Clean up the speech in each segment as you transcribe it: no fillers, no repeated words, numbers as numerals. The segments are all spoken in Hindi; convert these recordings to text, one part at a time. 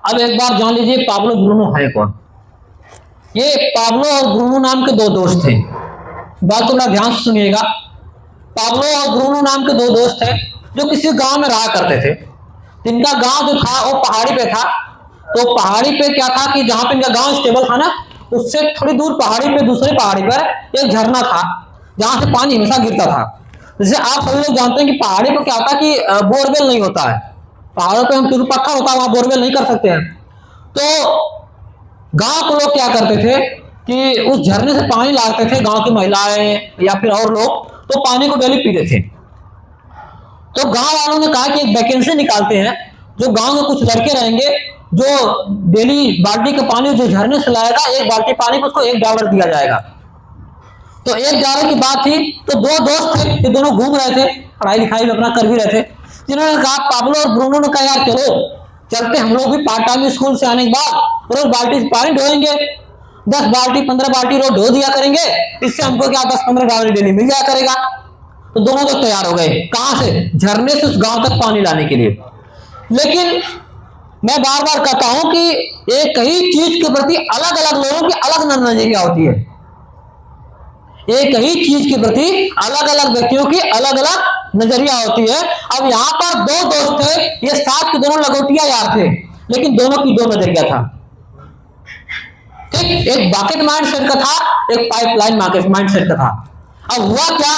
अब एक बार जान लीजिए पाब्लो ब्रूनो है कौन। ये पाब्लो और ब्रूनो नाम के दो दोस्त थे। बात थोड़ा ध्यान से सुनिएगा। पाब्लो और ब्रूनो नाम के दो दोस्त थे जो किसी गांव में रहा करते थे। इनका गांव जो था वो पहाड़ी पे था। तो पहाड़ी पे क्या था कि जहां पे इनका गांव स्टेबल था ना, उससे थोड़ी दूर पहाड़ी पे, दूसरे पहाड़ी पर एक झरना था जहां से पानी हमेशा गिरता था। जैसे आप सभी लोग जानते हैं कि पहाड़ी पे क्या होता है कि बोरवेल नहीं होता है। पहाड़ों पे हम पत्थर होता है, वहां बोरवेल नहीं कर सकते हैं। तो गांव के लोग क्या करते थे कि उस झरने से पानी लाते थे, गांव की महिलाएं या फिर और लोग, तो पानी को डेली पीते थे। तो गांव वालों ने कहा कि एक वैकेंसी निकालते हैं, जो गांव में कुछ लड़के रहेंगे जो डेली बाल्टी का पानी जो झरने से लाएगा, एक बाल्टी पानी को उसको $1 दिया जाएगा। तो $1 की बात थी। तो दो दोस्त थे, ये दोनों घूम रहे थे, पढ़ाई लिखाई भी अपना कर भी रहे थे। जिन्होंने कहा, पाब्लो और ब्रूनो ने कहा, यार चलो चलते, हम लोग भी पार्ट टाइम स्कूल से आने के बाद रोज बाल्टी से पानी ढोएंगे, 10 बाल्टी 15 बाल्टी रोज ढो दिया करेंगे, इससे हमको क्या $10-15 डेली मिल जाया करेगा। तो दोनों तो तैयार हो गए। कहां से? झरने से उस गांव तक पानी लाने के लिए। लेकिन मैं बार बार कहता हूं कि एक ही चीज के प्रति अलग अलग लोगों की अलग नजरिया होती है। एक ही चीज के प्रति अलग अलग व्यक्तियों की अलग अलग नजरिया होती है। अब यहां पर दो दोस्त थे, ये साथ के दोनों लगोटिया यार थे, लेकिन दोनों की दो नजरिया था। ठीक, एक बकेट माइंडसेट का था, एक पाइपलाइन माइंडसेट का था। अब हुआ क्या,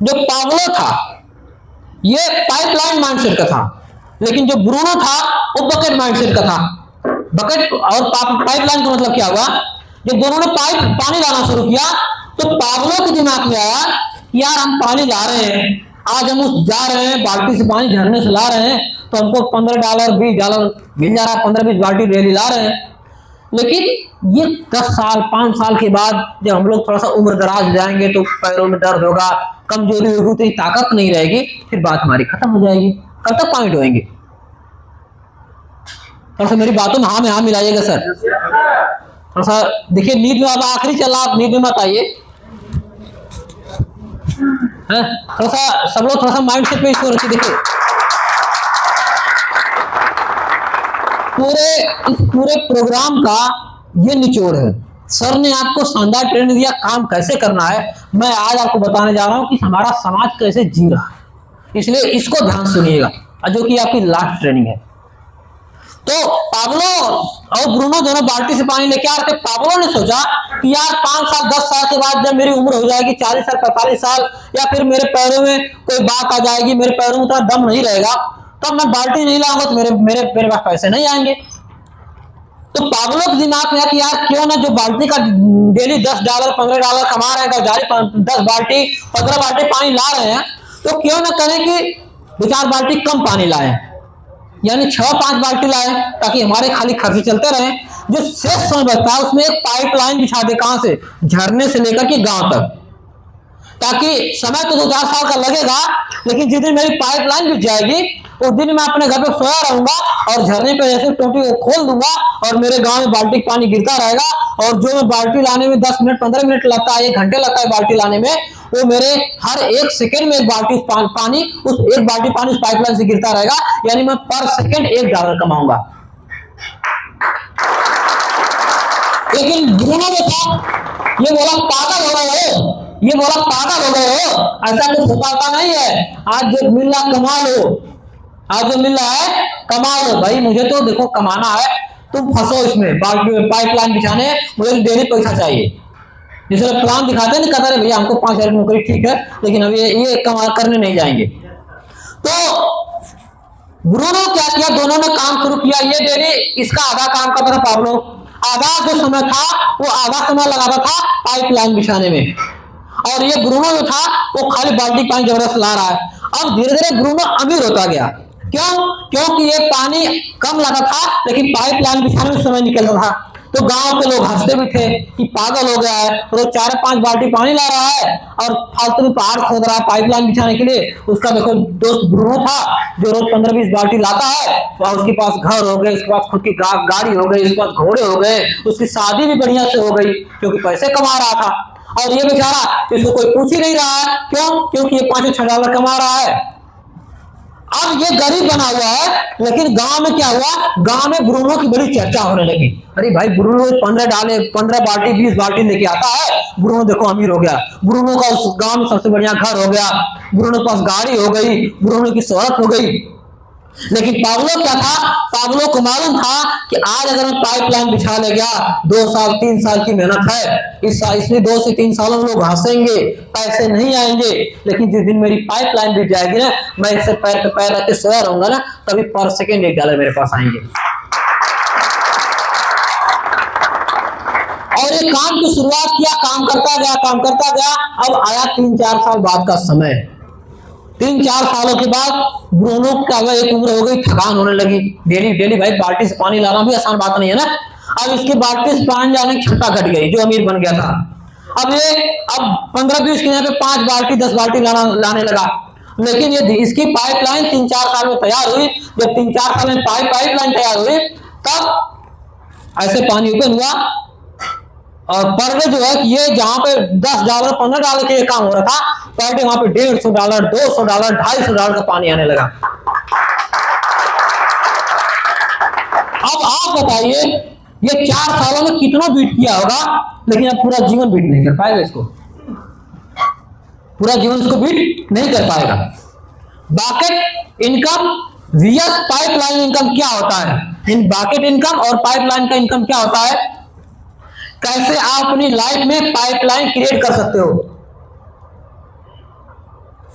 जो पाब्लो था ये पाइपलाइन माइंडसेट का था, लेकिन जो ब्रूनो था वो बकेट माइंडसेट का था। बकेट और पाइपलाइन का मतलब क्या हुआ, जब दोनों ने पानी लाना शुरू किया तो पाब्लो के दिमाग में आया, यार हम पानी ला रहे हैं, आज हम उस जा रहे हैं बाल्टी से पानी झरने से ला रहे हैं, तो हमको $15 $20 मिल जा रहा है, 15-20 बाल्टी डेली ला रहे हैं। लेकिन ये 10 साल 5 साल के बाद जब हम लोग थोड़ा सा उम्र दराज जाएंगे तो पैरों में दर्द होगा, कमजोरी होगी, उतनी ताकत नहीं रहेगी, फिर बात हमारी खत्म हो जाएगी। कब तक पानी ढोएंगे? थोड़ा सा मेरी बातों में हाँ में हाँ मिलाइएगा सर। थोड़ा सा देखिए, नींद में अब आखिरी चला, आप नींद में मत आइए। थोड़ा सा सब लोग थोड़ा सा माइंड सेट पे इसको रखिए। देखिए पूरे प्रोग्राम का ये निचोड़ है। सर ने आपको शानदार ट्रेनिंग दिया, काम कैसे करना है। मैं आज आपको बताने जा रहा हूं कि हमारा समाज कैसे जी रहा है, इसलिए इसको ध्यान सुनिएगा, जो कि आपकी लास्ट ट्रेनिंग है। तो पाब्लो और ब्रूनो दोनों बाल्टी से पानी लेके आ रहे थे। पाब्लो ने सोचा कि यार 5 साल 10 साल के बाद जब मेरी उम्र हो जाएगी 40 साल 45 साल, या फिर मेरे पैरों में कोई बात आ जाएगी, मेरे पैरों में उतना दम नहीं रहेगा, तो मैं बाल्टी नहीं लाऊंगा तो मेरे पास पैसे नहीं आएंगे। तो पाब्लो के दिमाग में कि यार क्यों ना जो बाल्टी का डेली $10 $15 कमा रहे हैं, 10 बाल्टी 15 बाल्टी पानी ला रहे हैं, तो क्यों ना करें कि 2-4 बाल्टी कम पानी लाए, यानी 6-5 बाल्टी लाए, ताकि हमारे खाली खर्चे चलते रहे। जो शेष समय बचता है उसमें एक पाइपलाइन बिछा दे, कहां से? झरने से लेकर के गांव तक, ताकि समय तो 2-4 साल का लगेगा, लेकिन जिस दिन मेरी पाइपलाइन बिछ जाएगी उस दिन मैं अपने घर पे सोया रहूंगा और झरने पे जैसे टोटी को खोल दूंगा और मेरे गांव में बाल्टी पानी गिरता रहेगा, और जो मैं बाल्टी लाने में 10 मिनट 15 मिनट लगता है, 1 घंटे लगता है बाल्टी लाने में, वो मेरे हर 1 सेकंड में एक बाल्टी पानी उस पाइपलाइन से गिरता रहेगा, यानी मैं पर सेकंड $1 कमाऊंगा। लेकिन ब्रूनो जो था ये बोला पागल हो गए हो, ये बोला पागल हो गए हो, ऐसा कुछ होता नहीं है। आज जो मिल रहा कमा लो, आज जो मिल रहा है कमा लो भाई, मुझे तो देखो कमाना है, तुम फंसो इसमें पाइपलाइन बिछाने, मुझे डेली पैसा चाहिए। जिससे प्लान दिखाते हैं ना, कहते हैं भैया हमको 5,000 की नौकरी ठीक है, लेकिन अब ये कमा करने नहीं जाएंगे। तो ब्रूनो क्या किया, दोनों ने काम शुरू किया। ये डेली इसका आधा काम करता था पाब्लो, आधा जो समय था वो आधा समय लगाता था पाइपलाइन बिछाने में, और ये ब्रूनो जो था वो खाली बाल्टी पानी जबरदस्त ला रहा है। अब धीरे धीरे ब्रूनो अमीर होता गया। क्यों? क्योंकि ये पानी कम लगा था, लेकिन पाइपलाइन बिछाने में समय निकलता था। तो गांव के लोग हंसते भी थे कि पागल हो गया है, रोज 4-5 बाल्टी पानी ला रहा है और फालतू में पहाड़ खोद रहा है पाइपलाइन बिछाने के लिए। उसका देखो दोस्त ब्रूनो था जो रोज 15-20 बाल्टी लाता है, और उसके पास घर हो गए, उसके पास खुद की गाड़ी हो गई, उसके पास घोड़े हो गए, उसकी शादी भी बढ़िया से हो गई, क्योंकि पैसे कमा रहा था। और ये बेचारा, इसको कोई पूछ ही नहीं रहा है। क्यों? क्योंकि ये $5-6 कमा रहा है। अब ये गरीब बना हुआ है, लेकिन गांव में क्या हुआ, गांव में ब्रूनो की बड़ी चर्चा होने लगी। अरे भाई ब्रूनो 15 बाल्टी 20 बाल्टी लेके आता है, ब्रूनो देखो अमीर हो गया, ब्रूनो का उस गांव में सबसे बढ़िया घर हो गया, ब्रूनो के पास गाड़ी हो गई, ब्रूनो की शोहरत हो गई। लेकिन पाब्लो क्या था, पाब्लो को मालूम था कि आज अगर मैं पाइपलाइन बिछा ले गया, 2 साल 3 साल की मेहनत है, इसमें 2 से 3 सालों में लोग हंसेंगे, पैसे नहीं आएंगे, लेकिन जिस दिन मेरी पाइपलाइन बिछ जाएगी ना, मैं इससे पैर पे पैर रख के सोया रहूंगा ना, तभी पर सेकेंड $1 मेरे पास आएंगे। और ये काम की शुरुआत किया, काम करता गया, काम करता गया। अब आया 3-4 साल बाद का समय। 3-4 सालों के बाद ब्रूनो का एक उम्र हो गई, थकान होने लगी, डेली डेली भाई बाल्टी से पानी लाना भी आसान बात नहीं है ना। अब इसके बाल्टी से पानी लाने की क्षमता घट गई, जो अमीर बन गया था। अब 15-20 के यहाँ पे 5 बाल्टी 10 बाल्टी लाने लगा। लेकिन ये इसकी पाइपलाइन 3-4 साल में तैयार हुई। जब 3-4 साल में पाइपलाइन तैयार हुई, तब ऐसे पानी ओपन हुआ और पर डे जो है कि ये जहां पे $10 $15 के काम हो रहा था, पर डे वहां पे $150 $200 $250 का पानी आने लगा। अब आप बताइए ये 4 सालों में कितना बीट किया होगा, लेकिन अब पूरा जीवन बीट नहीं कर पाएगा इसको, पूरा जीवन इसको बीट नहीं कर पाएगा। Bucket income vs pipeline income क्या होता है, इन बकेट इनकम और पाइपलाइन का इनकम क्या होता है, कैसे आप अपनी लाइफ में पाइपलाइन क्रिएट कर सकते हो।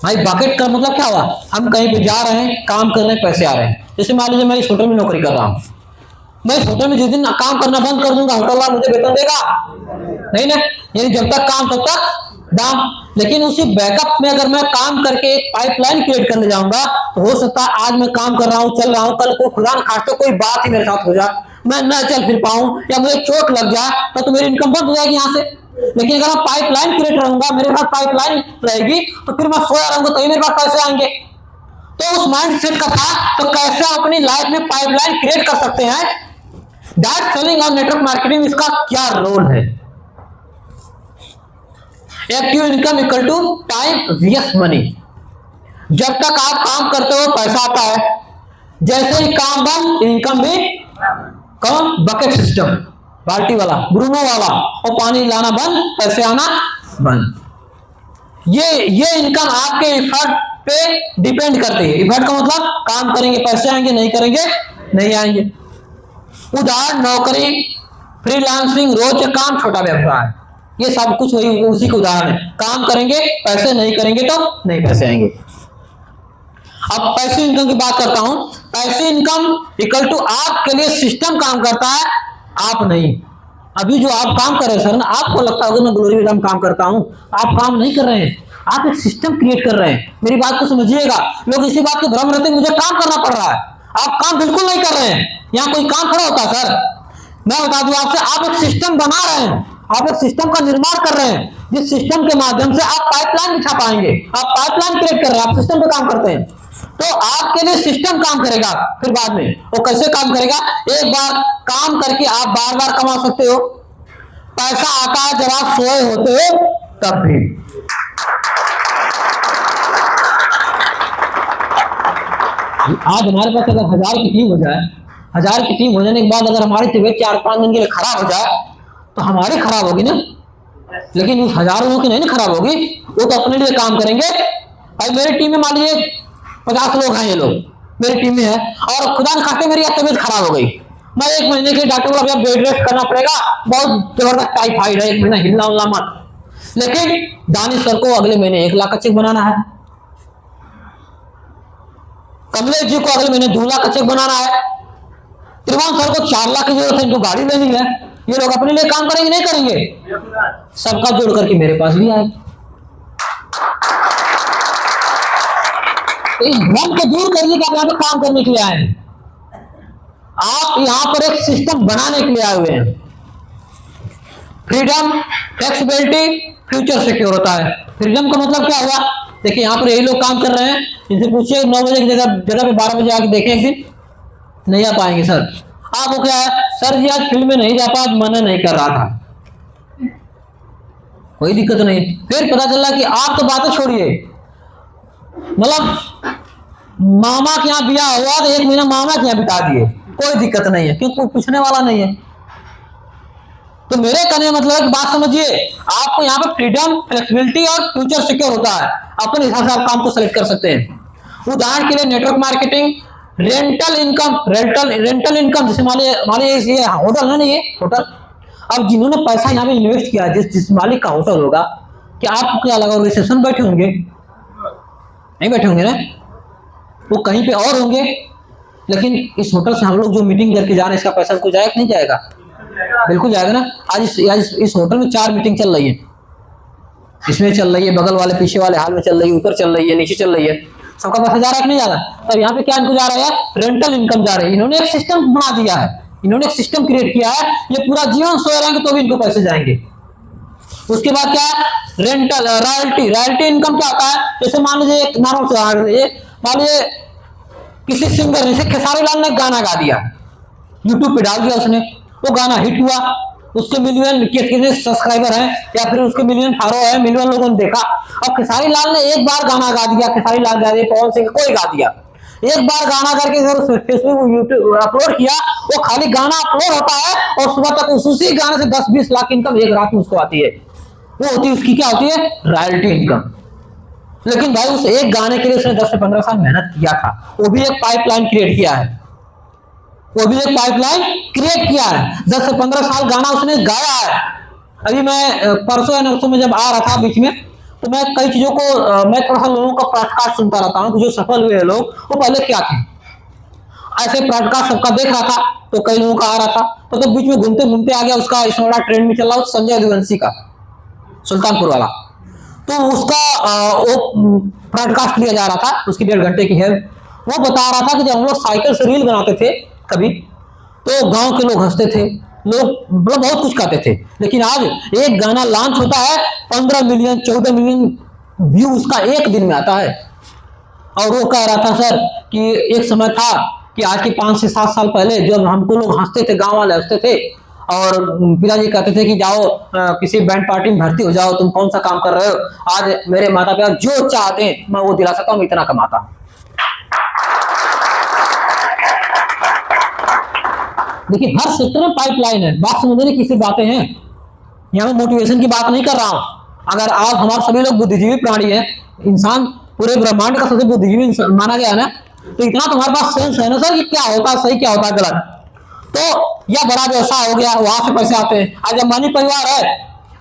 भाई बकेट का मतलब क्या हुआ, हम कहीं पे जा रहे हैं, काम कर रहे हैं, पैसे आ रहे हैं। जैसे मान लीजिए मैं इस होटल में नौकरी कर रहा हूं, मैं इस होटल में जिस दिन काम करना बंद कर दूंगा, होटल वाला मुझे वेतन देगा नहीं ना, यानी जब तक काम तब तक दाम। लेकिन उसी बैकअप में अगर मैं काम करके एक पाइपलाइन क्रिएट करने जाऊंगा, तो हो सकता है आज मैं काम कर रहा हूं, चल रहा हूं, कल को खुदा न खास्ता कोई बात ही मेरे साथ हो जाए, मैं न चल फिर पाऊं या मुझे चोट लग जाए, तो मेरी इनकम बंद हो जाएगी यहां से। लेकिन अगर मैं पाइपलाइन क्रिएट रहूंगा, मेरे पास पाइपलाइन रहेगी, तो फिर मैं सोया रहूंगा, तो मेरे पास पैसे आएंगे। तो उस माइंड सेट का था, तो कैसे अपनी लाइफ में पाइपलाइन क्रिएट कर सकते हैं। डायरेक्ट सेलिंग और नेटवर्क मार्केटिंग, इसका क्या रोल है। Active income equal to time vs money. जब तक आप काम करते हो पैसा आता है, जैसे ही काम बंद इनकम भी कम। बकेट सिस्टम, बाल्टी वाला ब्रूनो वाला, और पानी लाना बंद, पैसे आना बंद। ये इनकम आपके इफर्ट पे डिपेंड करती है। इफर्ट का मतलब काम करेंगे पैसे आएंगे, नहीं करेंगे नहीं आएंगे। उदाहरण नौकरी, फ्रीलांसिंग, रोज का काम, छोटा व्यवसाय, ये सब कुछ वही उसी के उदाहरण है। काम करेंगे पैसे, नहीं करेंगे तो नहीं पैसे आएंगे। अब पैसे इनकम की बात करता हूं। पैसे इनकम इक्वल टू आपके लिए सिस्टम काम करता है, आप नहीं। अभी जो आप काम कर रहे हैं सर ना, आपको लगता होगा मैं ग्लोरी विला में काम करता हूं, आप काम नहीं कर रहे हैं, आप एक सिस्टम क्रिएट कर रहे हैं। मेरी बात को समझिएगा। लोग इसी बात के भ्रम रहते हैं मुझे काम करना पड़ रहा है, आप काम बिल्कुल नहीं कर रहे हैं। यहाँ कोई काम खड़ा होता है सर, मैं बता दूं आपसे, आप एक सिस्टम बना रहे हैं, आप एक सिस्टम का निर्माण कर रहे हैं, जिस सिस्टम के माध्यम से आप पाइपलाइन बिछा पाएंगे। आप पाइपलाइन क्रिएट कर रहे हैं, आप सिस्टम पे काम करते हैं, तो आपके लिए सिस्टम काम करेगा। फिर बाद में वो कैसे काम करेगा, एक बार काम करके आप बार बार कमा सकते हो। पैसा आता है जब आप सोए होते हो तब भी। आज हमारे पास अगर 1000 की टीम हो जाए, 1000 की टीम हो जाने के बाद अगर हमारी तबीयत 4-5 दिन के लिए खराब हो जाए, तो हमारी खराब होगी ना, लेकिन उस 1000 लोगों की नहीं ना खराब होगी। वो तो अपने लिए काम करेंगे। और मेरी टीम में मान लीजिए 50 लोग हैं, ये लोग मेरी टीम में है, और खुदा न खास्ते मेरी तबीयत खराब हो गई, मैं 1 महीने के डॉक्टर को अब बेड रेस्ट करना पड़ेगा, बहुत जबरदस्त टाइफाइड है, 1 महीना हिलना उलना मत। लेकिन दानिश सर को अगले महीने 1 लाख का चेक बनाना है, कमलेश जी को अगले महीने 2 लाख का चेक बनाना है, त्रिवान सर को 4 लाख की जरूरत है, इनको गाड़ी लेनी है। ये लोग अपने लिए काम करेंगे नहीं करेंगे, सबका जोड़ करके मेरे पास भी आए। इस भ्रम को दूर करने के आप काम करने के लिए आए हैं। आप यहां पर एक सिस्टम बनाने के लिए आए हुए हैं। फ्रीडम, फ्लेक्सिबिलिटी, फ्यूचर सिक्योर होता है। फ्रीडम का मतलब क्या हुआ, देखिए यहां पर यही लोग काम कर रहे हैं, इनसे पूछिए 9 बजे की जगह पे 12 बजे आके देखें, एक दिन नहीं आ पाएंगे सर। आपको क्या है, सर जी आज फील्ड में नहीं जा पाया, मन नहीं कर रहा था, कोई दिक्कत नहीं। फिर पता चला कि आप तो बातें छोड़िए, मतलब मामा के यहाँ ब्याह हुआ तो 1 महीना मामा के यहाँ बिता दिए, कोई दिक्कत नहीं है, क्योंकि कोई पूछने वाला नहीं है। तो मेरे कहने का मतलब बात समझिए, आपको यहाँ पे फ्रीडम, फ्लेक्सिबिलिटी और फ्यूचर सिक्योर होता है, अपने हिसाब से आप काम को सेलेक्ट कर सकते हैं। उदाहरण के लिए नेटवर्क मार्केटिंग, रेंटल इनकम, जैसे मान लीजिए ये होटल है ना, ये होटल, अब जिन्होंने पैसा यहाँ पे इन्वेस्ट किया, जिस मालिक का होटल होगा, क्या आपको क्या लगा रिसेप्शन बैठे होंगे? नहीं बैठे होंगे ना, वो कहीं पे और होंगे। लेकिन इस होटल से हम लोग जो मीटिंग करके जा रहे हैं, इसका पैसा हमको जाएगा कि नहीं जाएगा? बिल्कुल जाएगा ना। आज इस होटल में 4 मीटिंग चल रही है, इसमें चल रही है, बगल वाले पीछे वाले हाल में चल रही है, ऊपर चल रही है, नीचे चल रही है, सबका पैसा जा रहा है कि नहीं जा रहा? तब यहाँ पे क्या इनको जा रहा है? रेंटल इनकम जा रही है। इन्होंने एक सिस्टम बना दिया है, इन्होंने एक सिस्टम क्रिएट किया है, ये पूरा जीवन सोए रहेंगे तो भी इनको पैसे जाएंगे। उसके बाद क्या है? रेंटल रॉयल्टी इनकम क्या होता है? जैसे मान लीजिए एक नॉर्मल से मान लीजिए किसी सिंगर ने, जैसे खेसारी लाल ने गाना गा दिया, यूट्यूब पे डाल दिया उसने, वो गाना हिट हुआ, उसके मिलियन कितने सब्सक्राइबर हैं या फिर उसके मिलियन फॉलो है, मिलियन लोगों ने देखा। अब खेसारी लाल ने एक बार गाना गा दिया, खेसारी लाल गा दिया, पवन सिंह कोई गा दिया, एक बार गाना करके अगर फेसबुक यूट्यूब अपलोड किया, वो खाली गाना अपलोड होता है और सुबह तक उसी गाने से 10-20 लाख इनकम एक रात में उसको आती है। वो होती है उसकी क्या होती है? Royalty income. लेकिन भाई उस एक गाने के लिए उसने 10 से 15 साल मेहनत किया था, वो भी एक पाइपलाइन क्रिएट किया है, वो भी एक पाइपलाइन क्रिएट किया है, 10 से 15 साल गाना उसने गाया है। अभी मैं परसों या नरसों में जब आ रहा था बीच में, तो मैं कई चीजों को मैं थोड़ा सा लोगों का पॉडकास्ट सुनता रहता हूँ, जो सफल हुए लोग वो पहले क्या थे, ऐसे पॉडकास्ट सबका देख रहा था, तो कई लोगों का आ रहा था, तो बीच में घूमते घूमते आ गया उसका इस बड़ा ट्रेंड में चल रहा संजय यदुवंशी का, सुल्तानपुर वाला। तो उसका वो पॉडकास्ट लिया जा रहा था, उसकी 1.5 घंटे की है। वो बता रहा था कि जब हम लोग साइकिल से रील बनाते थे कभी, तो गांव के लोग हंसते थे, लोग मतलब बहुत कुछ कहते थे, लेकिन आज एक गाना लॉन्च होता है, 15 मिलियन 14 मिलियन व्यू उसका एक दिन में आता है। और वो कह रहा था सर कि एक समय था कि आज के 5 से 7 साल पहले जब हमको लोग हंसते थे, गांव वाले हंसते थे, और पिताजी कहते थे कि जाओ किसी बैंड पार्टी में भर्ती हो जाओ, तुम कौन सा काम कर रहे हो। आज मेरे माता पिता जो चाहते हैं मैं वो दिला सकता हूँ, इतना कमाता हूं। देखिए हर सेक्टर में पाइपलाइन है, बात समझने की किसी बातें हैं, यहाँ मैं मोटिवेशन की बात नहीं कर रहा हूं। अगर आप हमारे सभी लोग बुद्धिजीवी प्राणी हैं, इंसान पूरे ब्रह्मांड का सबसे बुद्धिजीवी माना गया है ना, तो इतना तुम्हारे पास सेंस है ना सर कि क्या होता है सही, क्या होता है गलत। तो यह बड़ा व्यवसाय हो गया, वहां से पैसे आते हैं। आज अंबानी परिवार है,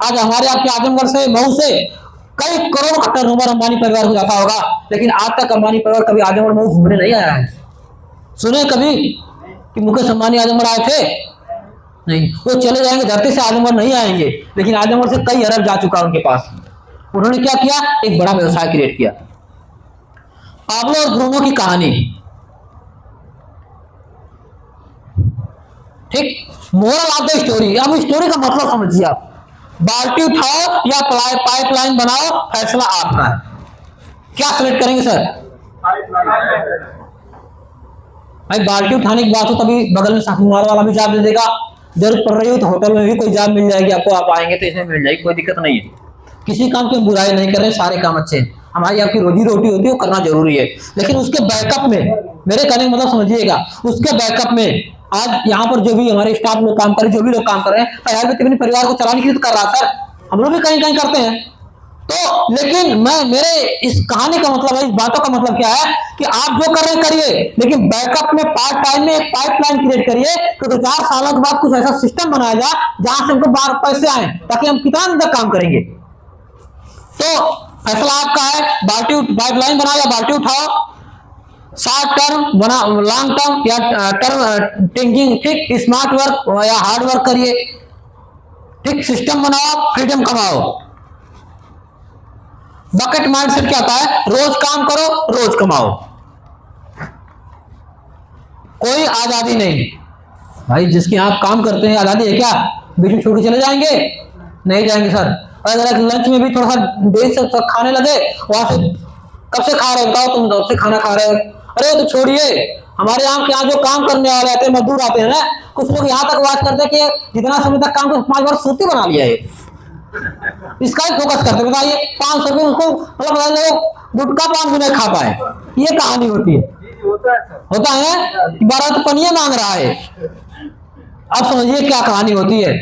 आज हमारे आपके आजमगढ़ से, मऊ से कई करोड़ का टर्नओवर अंबानी परिवार हो जाता होगा, लेकिन आज तक अंबानी परिवार कभी आजमगढ़ मऊ घूमने नहीं आया है। सुने कभी कि मुकेश अंबानी आजमगढ़ आए थे? नहीं, वो चले जाएंगे धरती से, आजमगढ़ नहीं आएंगे, लेकिन आजमगढ़ से कई अरब जा चुका उनके पास। उन्होंने क्या किया? एक बड़ा व्यवसाय क्रिएट किया। पाब्लो और ब्रूनो की कहानी, ठीक, मोरल ऑफ द स्टोरी। अब स्टोरी का मतलब समझिए आप, बाल्टी उठाओ या पाइपलाइन बनाओ, फैसला आपका है। क्या सिलेक्ट करेंगे सर? भाई बाल्टी उठाने की बात हो तभी बगल में साखुमार वाला भी जॉब दे देगा, जरूरत पड़ रही हो तो होटल में भी कोई जॉब मिल जाएगी आपको, आप आएंगे तो इसमें मिल जाएगी, कोई दिक्कत नहीं है। किसी काम की बुराई नहीं कर रहे, सारे काम अच्छे हैं, हमारी आपकी रोजी रोटी होती है वो करना जरूरी है, लेकिन उसके बैकअप में, मेरे कहने का मतलब समझिएगा, उसके बैकअप में आज यहाँ पर जो भी हमारे स्टाफ लोग काम कर रहे हैं, जो भी लोग काम कर रहे हैं, यार अपने परिवार को चलाने के लिए कर रहा सर, हम लोग भी कहीं कहीं करते हैं। तो लेकिन मेरे इस कहानी का मतलब, इस बातों का मतलब क्या है कि आप जो कर रहे हैं करिए, लेकिन बैकअप में पार्ट टाइम में एक पाइपलाइन क्रिएट करिए, तो 2-4 सालों के बाद कुछ ऐसा सिस्टम बनाया जाए जहां से हमको बाहर पैसे आए, ताकि हम कितना दिन तक काम करेंगे। तो फैसला आपका है, बाल्टी पाइपलाइन बनाओ या बाल्टी उठाओ, शॉर्ट टर्म बना, लॉन्ग टर्म या टर्म थिंकिंग, ठीक, स्मार्ट वर्क या हार्ड वर्क करिए, ठीक, सिस्टम बनाओ, फ्रीडम कमाओ। बकेट माइंडसेट क्या होता है? रोज काम करो, रोज कमाओ, कोई आजादी नहीं। भाई जिसके आप काम करते हैं आजादी है क्या? बीच में छोड़ चले जाएंगे? नहीं जाएंगे सर। अगर लंच में भी थोड़ा सा देर से खाने लगे, वहां से कब से खा रहे हो बताओ, तुम कब से खाना खा रहे हो? अरे तो छोड़िए, हमारे यहाँ जो काम करने वाले आते हैं, मजदूर आते हैं ना, कुछ लोग यहाँ तक बात करते हैं कि जितना समय तक काम कर 5 बार सूती बना लिया है। इसका ही फोकस करते हैं। बताइए 500 रुपये उसको मतलब लो गुटखा पान भी नहीं खा पाए, ये कहानी होती है। होता है कि 12 तो पनिया मांग रहा है। अब समझिए क्या कहानी होती है,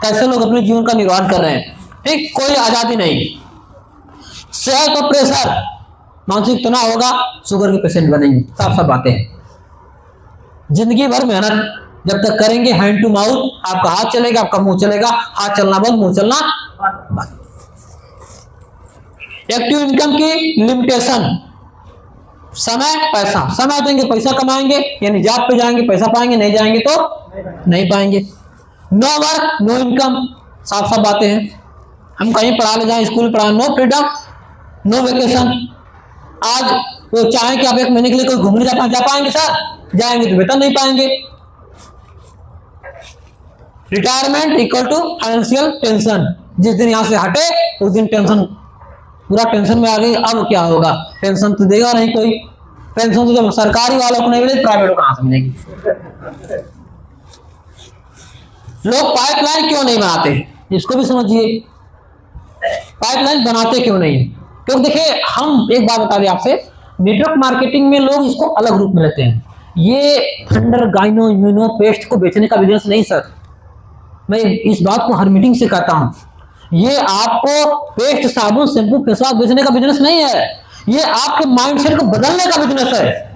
कैसे लोग अपने जीवन का निर्वाह कर रहे हैं। ठीक, कोई आजादी नहीं। सेहत और प्रेशर, मानसिक तनाव होगा, शुगर के पेशेंट बनेंगे, साफ साफ बातें हैं। जिंदगी भर मेहनत जब तक करेंगे, हैंड टू माउथ, आपका हाथ चलेगा, आपका मुंह चलेगा, हाथ चलना बंद, मुंह चलना बंद। एक्टिव इनकम की लिमिटेशन, समय पैसा, समय देंगे पैसा कमाएंगे, यानी जॉब पे जाएंगे पैसा पाएंगे, नहीं जाएंगे तो नहीं पाएंगे। नो वर्क नो इनकम, साफ साफ बातें हैं। हम कहीं पढ़ा ले जाएं, स्कूल पढ़ा, नो फ्रीडम नो वेकेशन। आज वो चाहे कि आप 1 महीने के लिए कोई घूमने जा पाएंगे सर, जाएंगे तो वेतन नहीं पाएंगे। Retirement equal to financial tension, जिस दिन यहां से हटे उस दिन टेंशन, पूरा टेंशन में आ गई। अब क्या होगा, पेंशन तो देगा नहीं कोई, पेंशन तो जब सरकारी वालों को नहीं मिले प्राइवेट को कहां से मिलेगी। लोग पाइपलाइन क्यों नहीं बनाते, इसको भी समझिए। पाइपलाइन बनाते क्यों नहीं, क्योंकि देखिए हम एक बात बता दें आपसे, नेटवर्क मार्केटिंग में लोग इसको अलग रूप में लेते हैं। ये थंडर गाइनो इम्यूनो पेस्ट को बेचने का बिजनेस नहीं सर, मैं इस बात को हर मीटिंग से कहता हूं। ये आपको पेस्ट साबुन शैम्पू फेस वॉश बेचने का बिजनेस नहीं है, ये आपके माइंडसेट को बदलने का बिजनेस है।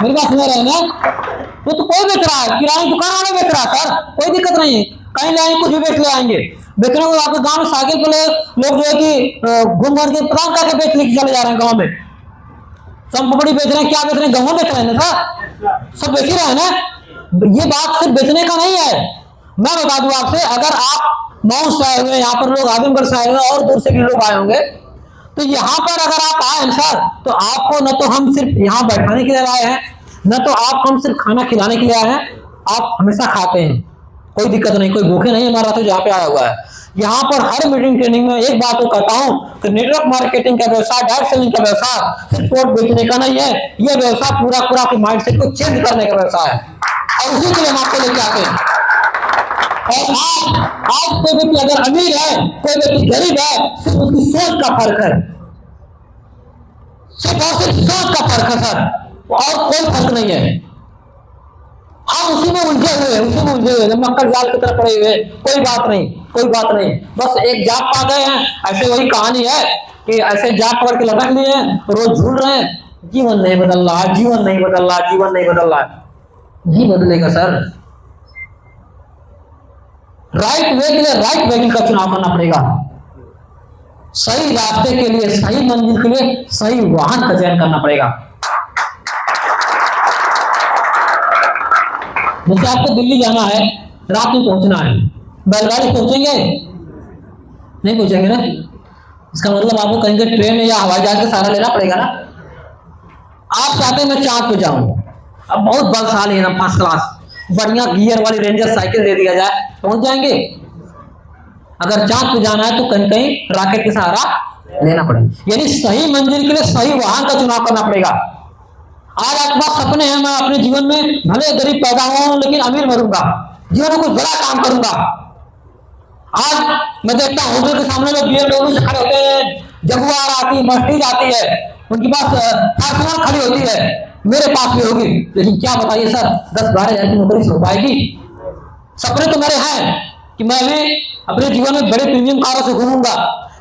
मेरी बात समझ रहे हैं ना, तो कोई बेच रहा है, किराने दुकान वाले बेच रहा है सर, कोई दिक्कत नहीं है, कहीं ले आएंगे कुछ भी बेच ले आएंगे। बेचने को आपके गांव में साइकिल पे लोग जो है कि घूम भर के प्रदान करके बेच लेके चले जा रहे हैं। गांव में सब पपड़ी बेच रहे हैं, क्या बेच रहे हैं, गेहूं बेच रहे हैं ना सर, सब बेच ही रहे हैं ना। ये बात सिर्फ बेचने का नहीं है। मैं बता दूं आपसे, अगर आप मऊ से आए हुए, यहाँ पर लोग आजमगढ़ से आए हुए और दूर से भी लोग आए होंगे, तो यहाँ पर अगर आप आए सर, तो आपको न तो हम सिर्फ यहाँ बैठाने के लिए आए हैं, न तो आपको हम सिर्फ खाना खिलाने के लिए आए हैं। आप हमेशा खाते हैं, कोई दिक्कत नहीं, कोई भूखे नहीं हमारा तो जहाँ पे आया हुआ है। यहाँ पर हर मीटिंग ट्रेनिंग में एक बात को कहता हूँ कि नेटवर्क मार्केटिंग का व्यवसाय, डायरेक्ट सेलिंग का व्यवसाय सिर्फ प्रोडक्ट बेचने का नहीं है, यह व्यवसाय पूरा पूरा के माइंडसेट को चेंज करने का व्यवसाय है, और उसी के लिए हम आपको लेके आते हैं। और आज कोई व्यक्ति अगर अमीर है, कोई व्यक्ति गरीब है, सिर्फ उसकी सोच का फर्क है, सिर्फ और सिर्फ सोच का फर्क है सर, और कोई फर्क नहीं है। हम उसी में उलझे हुए, मक्कर जाल की तरफ पड़े हुए, कोई बात नहीं, कोई बात नहीं, बस एक जाप पा गए हैं। ऐसे वही कहानी है कि ऐसे जाप पकड़ के लटक लिए हैं, रोज झूल रहे हैं, जीवन नहीं बदल रहा, जीवन नहीं बदल रहा, जीवन नहीं बदल रहा। नहीं बदलेगा सर। राइट वे के लिए राइट व्हीकल का चुनाव करना पड़ेगा। सही रास्ते के लिए, सही मंजिल के लिए सही वाहन का चयन करना पड़ेगा। जैसे आपको दिल्ली जाना है, रात में पहुंचना है, बैलगाड़ी पहुंचेंगे नहीं, पहुंचेंगे ना, इसका मतलब आपको कहीं ट्रेन या हवाई जहाज का सहारा लेना पड़ेगा ना। आप चाहते हैं मैं चांद पे जाऊं, अब बहुत बलशाली है ना, फर्स्ट क्लास बढ़िया गियर वाली रेंजर साइकिल दे दिया जाए, पहुंच जाएंगे। अगर चांद पे जाना है तो कहीं कहीं रॉकेट के सहारा लेना पड़ेगा, यानी सही मंजिल के लिए सही वाहन का चुनाव करना पड़ेगा। आज आपके पास सपने हैं, मैं अपने जीवन में भले गरीब पैदा हुआ हूं लेकिन अमीर मरूंगा, जीवन में कुछ बड़ा काम करूंगा। आज मैं देखता हूं होटल के सामने लोग BMW से खड़े होते हैं, जगुआर आती है, मर्सिडीज आती है, उनके पास फॉर्च्यूनर खड़ी होती है, मेरे पास भी होगी, लेकिन क्या बताइए सर, 10-12 हजार की नौकरी हो पाएगी? सपने तो मेरे हैं कि मैं भी अपने जीवन में बड़े प्रीमियम कारों से घूमूंगा,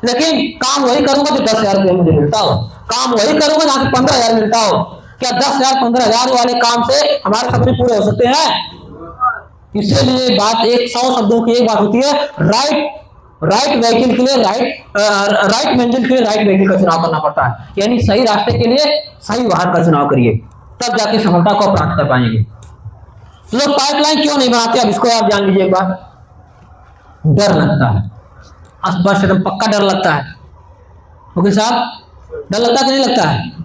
लेकिन काम वही करूंगा जो 10,000 रुपये मुझे मिलता हो, काम वही करूंगा जहां से 15,000 मिलता हो। क्या 10,000-15,000 वाले काम से हमारे सपने पूरे हो सकते हैं? इसलिए बात 100 शब्दों की एक बात होती है, राइट व्हीकल के लिए राइट मंजिल के लिए राइट व्हीकल का चुनाव करना पड़ता है, यानी सही रास्ते के लिए सही वाहन का चुनाव करिए, तब जाके सफलता को प्राप्त कर पाएंगे। लोग पाइपलाइन क्यों नहीं बनाते, अब इसको आप जान लीजिए एक बार। डर लगता है, स्पष्ट एकदम पक्का डर लगता है। ओके साहब, डर लगता कि नहीं लगता है?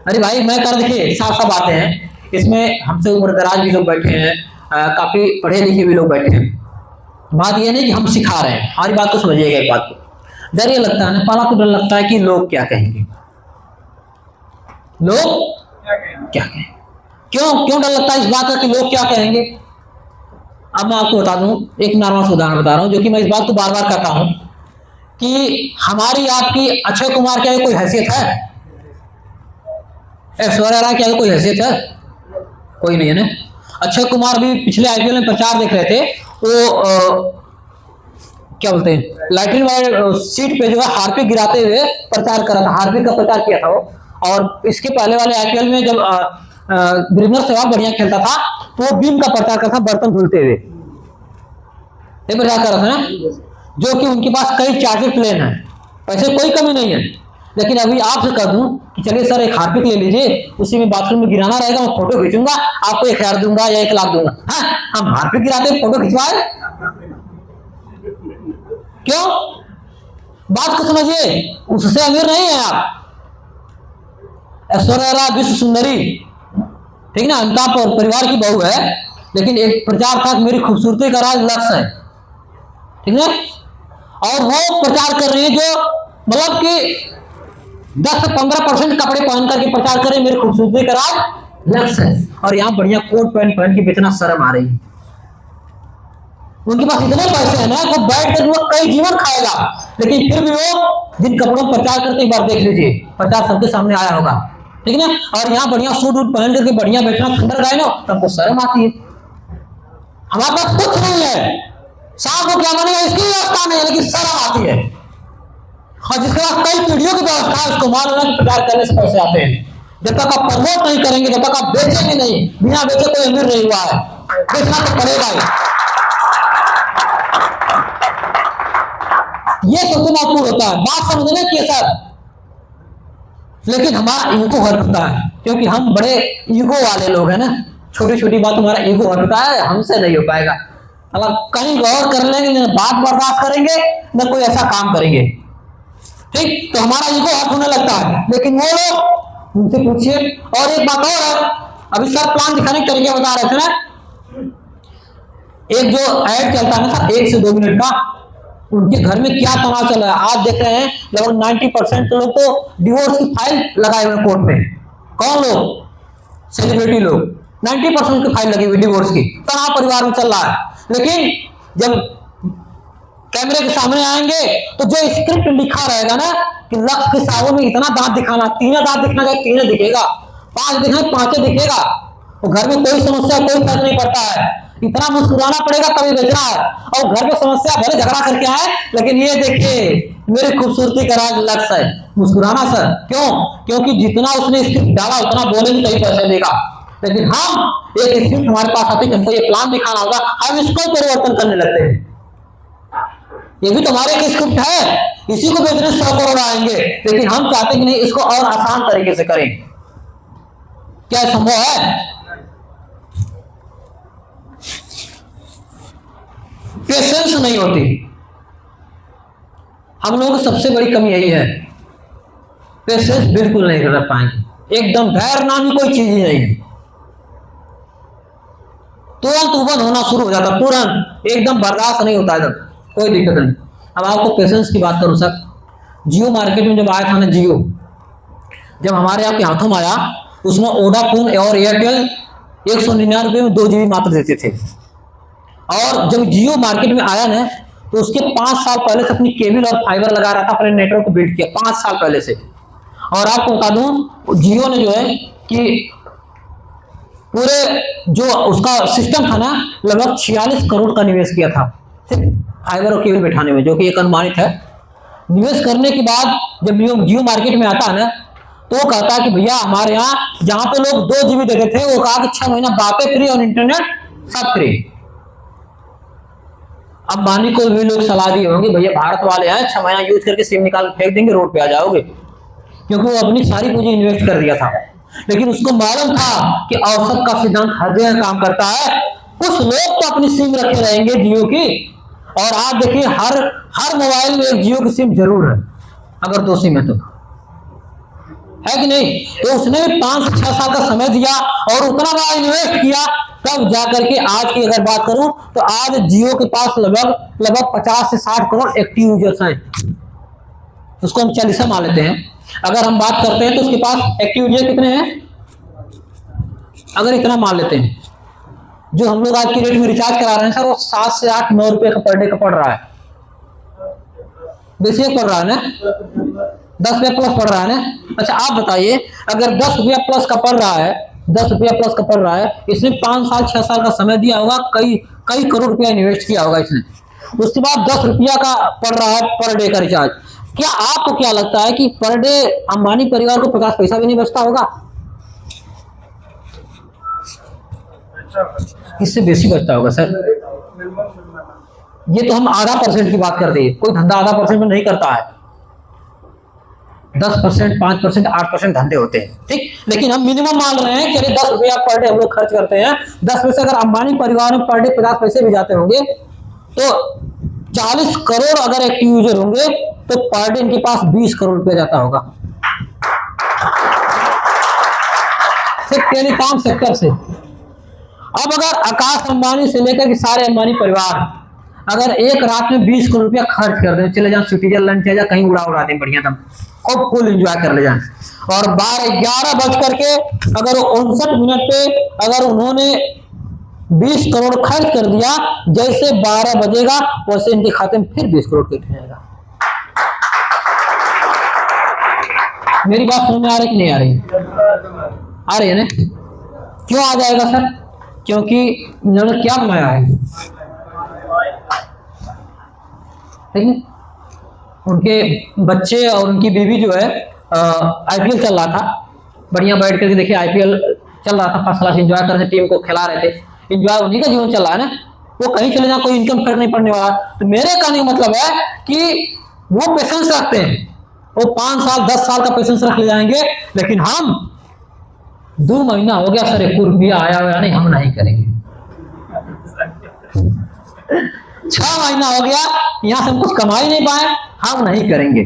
अरे भाई मैं कर देखिए, साफ साफ बातें हैं, इसमें हमसे उम्रदराज भी लोग बैठे हैं, काफी पढ़े लिखे भी लोग बैठे हैं। बात यह नहीं कि हम सिखा रहे हैं, हमारी बात को समझिएगा। एक बात को डर ये लगता है ना, पहला तो डर लगता है कि लोग क्या कहेंगे, लोग क्या कहेंगे, क्यों क्यों डर लगता है इस बात का कि लोग क्या कहेंगे? अब मैं आपको बता दूं, एक नॉर्मल सा उदाहरण बता रहा हूं, जो कि मैं इस बात को बार बार कहता हूं कि हमारी आपकी अक्षय कुमार क्या कोई हैसियत है? ऐश्वर्या राय क्या कोई हैसियत है? कोई नहीं है ना। अक्षय कुमार भी पिछले आईपीएल में प्रचार देख रहे थे, वो क्या बोलते हैं, लाइटनिंग वाले सीट पे जो है हार्पिक गिराते हुए प्रचार कर रहा था, हार्पिक का प्रचार किया था वो। और इसके पहले वाले आईपीएल में जब वीरेंद्र सहवाग बढ़िया खेलता था तो वो बीम का प्रचार करता था, बर्तन धुलते हुए ये प्रचार कर रहा था ना। जो कि उनके पास कई चार्टर प्लेन है, पैसे कोई कमी नहीं है। लेकिन अभी आपसे कह दूं कि चलिए सर एक हार्पिक ले लीजिए, उसी में बाथरूम में गिराना रहेगा, मैं फोटो खींचूंगा, आपको 1000 दूंगा या 1 लाख दूंगा। हाँ, हम हार्पिक गिराते फोटो खिंचवाए क्यों? बात को समझिए, उससे अमीर नहीं है आप। ऐश्वर्या राय विश्व सुंदरी, ठीक ना, अमिताभ परिवार की बहू है, लेकिन एक प्रचार था मेरी खूबसूरती का राज लक्स है, ठीक है। और वो प्रचार कर रही है जो मतलब कि 10 से 15% कपड़े पहन करके प्रचार कर रहे हैं मेरी खूबसूरती का राज लक्स है, और यहाँ बढ़िया कोट पैंट पहन के बेचना शर्म आ रही है। उनके पास इतने पैसे हैं ना, वो बैठ कर वो कई जीवन खाएगा, लेकिन फिर भी वो जिन कपड़ों पर प्रचार करते एक बार देख लीजिए, प्रचार सबके सामने आया होगा, ठीक है ना। और यहाँ बढ़िया सूट वूट पहन करके बढ़िया बेचना खंडर गाय ना, सबको शर्म आती है। हमारे पास कुछ नहीं है, सांप को क्या बनेगा इसकी व्यवस्था नहीं है, लेकिन शर्म आती है। और जिसके पास कई पीढ़ियों की व्यवस्था है उसको मान लेना कि प्रचार करने से पैसे आते हैं। जब तक आप प्रमोट नहीं करेंगे, जब तक आप बेचेंगे नहीं, बिना बेचे कोई अमीर नहीं हुआ है, बेचना तो पड़ेगा ही। ये सबसे महत्वपूर्ण होता है, बात समझने की सर। लेकिन हमारा ईगो हर्ट होता है, क्योंकि हम बड़े ईगो वाले लोग हैं ना, छोटी छोटी बात हमारा ईगो हर्ट होता है, हमसे नहीं हो पाएगा। अगर कहीं गौर कर लेंगे, न बात बर्दाश्त करेंगे न कोई ऐसा काम करेंगे, ठीक, तो हमारा ईगो हर्ट होने लगता है। लेकिन वो लोग, उनसे पूछिए। और एक बात और है, अभी सर प्लान दिखाने के तरीके बता रहे थे ना, एक जो ऐड चलता है ना सर 1 से 2 मिनट का, उनके घर में क्या तनाव चल रहा है आज देख रहे हैं। लगभग 90% लोग तो डिवोर्स की फाइल लगाए हुए कोर्ट में। कौन लोग? सेलिब्रिटी लोग, 90% की फाइल लगी हुई डिवोर्स की, तनाव परिवार में चल रहा है। लेकिन जब कैमरे के सामने आएंगे तो जो स्क्रिप्ट लिखा रहेगा ना कि लक्ष्य के सावों में इतना दांत दिखाना, 3 दांत दिखना चाहिए, 3 दिखेगा, 5 दिखना 5 दिखेगा, तो घर में कोई समस्या कोई फर्क नहीं पड़ता है, इतना मुस्कुराना पड़ेगा तभी बेचना है। और घर में समस्या भले झगड़ा करके आए, लेकिन ये देखिए मेरी खूबसूरती का राज लक्ष्य है, मुस्कुराना सर। क्यों? क्योंकि जितना उसने स्क्रिप्ट डाला उतना बोलेंगे तभी पैसे देगा। लेकिन हम एक स्क्रिप्ट हमारे पास आती है, हमको ये प्लान दिखाना होगा, हम इसको परिवर्तन करने लगते हैं। ये भी तुम्हारे की स्क्रिप्ट है, इसी को बेचने 100 करोड़ आएंगे, लेकिन हम चाहते कि नहीं इसको और आसान तरीके से करें। क्या संभव है? पेशेंस नहीं होती। हम लोगों की सबसे बड़ी कमी यही है, पेशेंस बिल्कुल नहीं कर पाएंगे, एकदम धैर्य नाम की कोई चीज ही नहीं है। तुरंत उबन होना शुरू हो जाता, तुरंत एकदम बर्दाश्त नहीं होता है, कोई दिक्कत नहीं। अब आपको पेशेंस की बात करूं सर, जियो मार्केट में जब आया था ना, जियो जब हमारे आपके हाथों में आया, उसमें वोडाफोन और एयरटेल 199 रुपये में 2 GB मात्र देते थे। और जब जियो मार्केट में आया ना, तो उसके 5 साल पहले से अपनी केबल और फाइबर लगा रहा था, अपने नेटवर्क को बिल्ड किया 5 साल पहले से। और आपको बता दूं, जियो ने जो है कि पूरे जो उसका सिस्टम था ना, लगभग 46 करोड़ का निवेश किया था सिर्फ फाइबर और केबल बैठाने में, जो कि एक अनुमानित है। निवेश करने के बाद जब जियो मार्केट में आता है ना, तो वो कहता है कि भैया हमारे यहाँ जहां पे लोग 2 GB देते थे, वो कहा कि 6 महीना बातें फ्री और इंटरनेट सब फ्री। अब मानी को भी लोग सलाह दिए होंगे, भैया भारत वाले हैं, 6 महीना यूज करके सिम निकाल फेंक देंगे, रोड पे आ जाओगे, क्योंकि वो अपनी सारी पूंजी इन्वेस्ट कर दिया था। लेकिन उसको मालूम था कि औसत का सिद्धांत हर जगह काम करता है। कुछ लोग तो अपनी सिम रखे रहेंगे जियो की, और आप देखिए हर मोबाइल में एक जियो की सिम जरूर है, अगर 2 सिम है तो, है कि नहीं? तो उसने 5 से 6 साल का समय दिया और उतना बड़ा इन्वेस्ट किया, तब जाकर के आज की अगर बात करूं तो आज जियो के पास लगभग 50 से 60 करोड़ एक्टिव यूजर्स हैं। उसको हम 40 मान लेते हैं। अगर हम बात करते हैं तो उसके पास एक्टिव यूजर कितने हैं? अगर इतना मान लेते हैं, जो हम लोग आज की डेट में रिचार्ज करा रहे हैं सर, वो 7 से 8 9 रुपए का पर डे का पड़ रहा है, बेसिक पड़ रहा है ना, 10 रुपया प्लस पड़ रहा है ना। अच्छा आप बताइए, अगर 10 रुपया प्लस का पड़ रहा है, 10 रुपया प्लस का पड़ रहा है, इसने 5 साल 6 साल का समय दिया होगा, कई कई करोड़ रुपया इन्वेस्ट किया होगा इसने, उसके बाद 10 रुपया का पड़ रहा है पर डे का रिचार्ज। क्या आपको क्या लगता है कि पर डे अंबानी परिवार को 50 पैसा भी नहीं बचता होगा? इससे बेसी बचता होगा सर। ये तो हम आधा % की बात करते हैं, कोई धंधा आधा % में नहीं करता है, 10%, 5%, 8% धंधे होते हैं, ठीक। लेकिन हम मिनिमम मान रहे हैं कि अरे 10 रुपया पर डे हम लोग खर्च करते हैं, 10 पैसे अगर अंबानी परिवार में पर डे 50 पैसे भी जाते होंगे, तो 40 करोड़ अगर एक्टिव यूजर होंगे तो पर डे इनके पास 20 करोड़ रुपया जाता होगा, सिर्फ टेलीकॉम सेक्टर से। अब अगर आकाश अंबानी से लेकर के सारे अंबानी परिवार अगर एक रात में 20 करोड़ रुपया खर्च कर दें, चले जाए स्विट्जरलैंड चले जाए, कहीं उड़ा दें बढ़िया दम, खूब फुल एंजॉय कर ले जाए, और 11 बज करके अगर 59 मिनट पे अगर उन्होंने 20 करोड़ खर्च कर दिया, जैसे 12 बजेगा वैसे इनके खाते में फिर 20 करोड़ कट जाएगा। मेरी बात समझ में आ रही कि नहीं आ रही? आ रही है ना? क्यों आ जाएगा सर? क्योंकि इन्होंने क्या बनाया है, ठीक है, उनके बच्चे और उनकी बीवी जो है आईपीएल चल रहा था, बढ़िया बैठ करके देखिए आईपीएल चल रहा था, फर्स्ट क्लास एंजॉय कर रहे थे, टीम को खिला रहे थे, एंजॉय उन्हीं का जीवन चल रहा है ना, वो कहीं चले जाए कोई इनकम फर्क नहीं पड़ने वाला। तो मेरे कहने का मतलब है कि वो पेशेंस रखते हैं, वो 5 साल 10 साल का पेशेंस रख ले जाएंगे, लेकिन हम 2 महीना हो गया सर, 1 रुपया आया हुआ नहीं, हम नहीं करेंगे। 6 महीना हो गया यहां से हम कुछ कमा ही नहीं पाए, हम नहीं करेंगे।